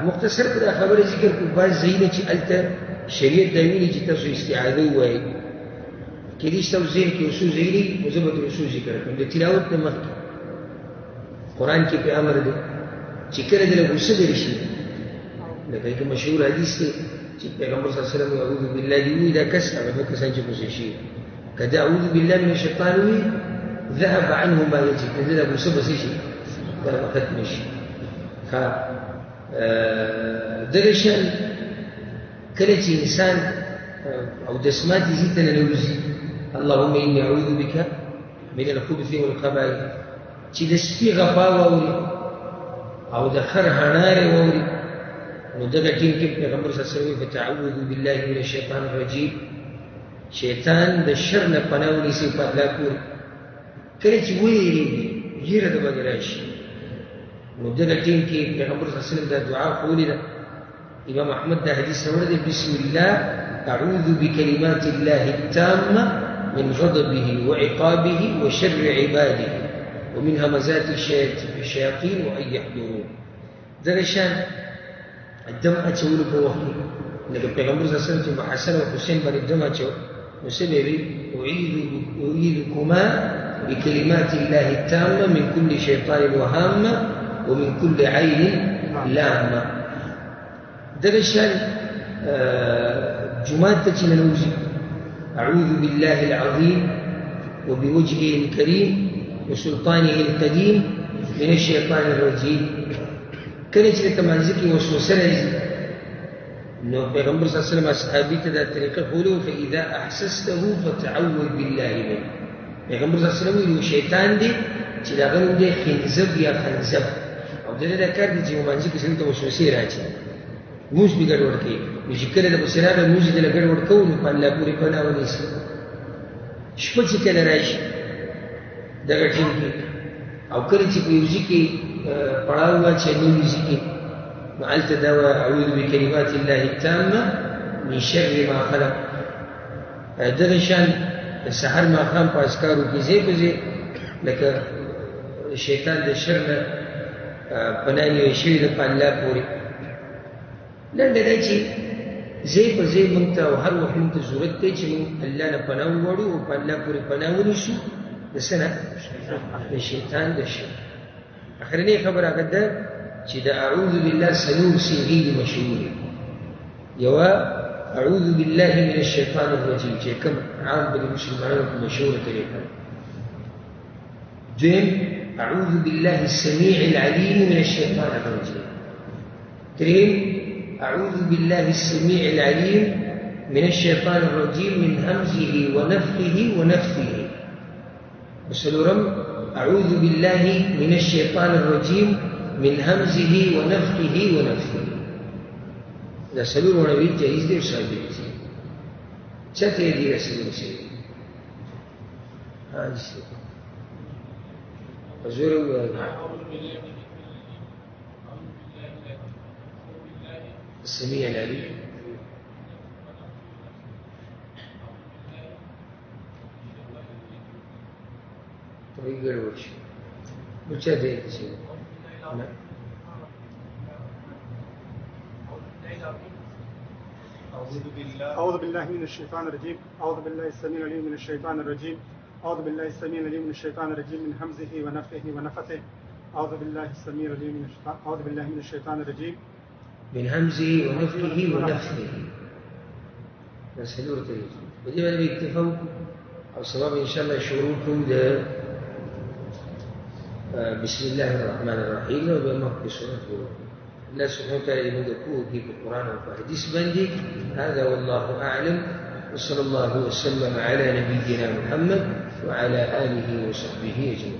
مختصر پر خبره ذکر کو بعض ځایونه چې الته شریعت دا ویلي چې تاسو استعاذه ووایئ کېدای شي تاسو ذهن کې اصول ځایلي نو زه به اصول ذکر کړم د تلاوت نه مخکې قرآن کې په امر دی چې کله دې له غصه دېرې شي لکه یو مشهور حدیث دی چې پیغمبر صلی الله علیه وسلم اعوذ بالله دې وایي دا کس هغه دوه کسان چې غصه شي که دا اعوذ بالله من الشیطان وایي ذهب عنه ما یجب د دې له غصه به څه شي دا ختم شي دغه شان کله چې انسان او دسمات یې ته ننوځي اللهم اني اعوذ بك من الخبث والخبائث چې د سپي غپا واوري او د خر هنارې واوري نو دغه ټیم کې پیغمبر صلی الله علیه وسلم فتعوذ بالله من الشیطان الرجیم شیطان د شر نه پناه ونیسي په الله پورې. کله چې ویریږي ږیره د باندې راشي نو دغه ټیم کې پیغمبر صلی الله علیه وسلم دا دعا کولې ده. امام احمد دا حدیث راوړی دی: بسم الله اعوذ بکلمات الله التامه من غضبه وعقابه وشر عباده ومن همزات الشياطين وان يحضرون. دغه شان دم اچولو په وخت لکه پیغمبر صلی الله علیه وسلم چې حسن او حسین باندې دم اچو نو څه به وي؟ اعيذكما بكلمات الله التامه من كل شيطان وهامه ومن كل عين لامه. دغه شان جمعات ته چې ننوځي اعوذ بالله العظيم وبوجهه الكريم وسلطانه القديم من الشيطان الرجيم. کله چې ته منځ کې وسوسه راځي نو پیغمبر صلی الله علیه وسلم اصحابي ته دا طریقه ښوولې وه: فاذا احسسته فتعوذ بالله منه. پیغمبر صلی الله علیه وسلم ویلي شیطان دی چې د هغه نوم دی خنزب یا خنزب، او د دې دا کار دی چې په منځ کې سړي ته وسوسې راځي، موږ به ګډوډ کوي. نو چې کله د پسې راغی موږ یې دله ګډوډ کوو نو په الله پورې پناه ونیسي. شپه چې کله راشي دغه ټیم کې او کله چې په یو ځای کې پړاو واچوي نوي ځای کې نو هلته دا وایه: اعوذ بکلمات الله التامه من شر ما خلق. دغه شان د سحر ماښام په اذکارو کې ځای په ځای لکه شیطان د شر نه پناه نیول شوې ده په الله پورې. لنډه دا چې ځای په ځای موږ ته او هر وخت موږ ته ضرورت دی چې موږ الله نه پناه وغواړو او په الله پورې پناه ونیسو د څه نه؟ د شیطان د شر. اخرنۍ خبره هغه ده چې د اعوذ بالله څلور صیغې دي مشهورې. یوه اعوذ بالله من الشیطان الرجیم چې کوم عام به د مسلمانانو په مشهوره طریقه. دویم اعوذ بالله السمیع العلیم من الشیطان الرجیم. دریم اعوذ بالله السمیع العلیم من الشیطان الرجیم من همزه ونفخه ونفثه. وسلورم اعوذ بالله من الشیطان الرجیم من همزه ونفخه ونفثه. دا سلور ونوی جایز دی او ثابت دی. چاته یې دي دا سلور شوي؟ په زوره ووایه: السمیع العلیم. طوی ګډوډ شي نو چاته یې دي شوي؟ أعوذ بالله من الشيطان الرجيم. أعوذ بالله السميع العليم من الشيطان الرجيم. أعوذ بالله السميع العليم من الشيطان الرجيم من همزه ونفخه ونفثه. أعوذ بالله السميع العليم من الشيطان أعوذ بالله من الشيطان الرجيم من همزه ونفخه ونفثه. دا سلور طریقه. په دې باندې اکتفا وکړو او سبا به انشاءالله شروع کوو د بسم الله الرحمن الرحیم او بیا مخکې سورت ووایو. الله سبحانه وتعالى زموږ د پوهې کې په قرآن او په حدیث باندې. هذا والله أعلم وصلى الله وسلم على نبينا محمد وعلى آله وصحبه أجمعين.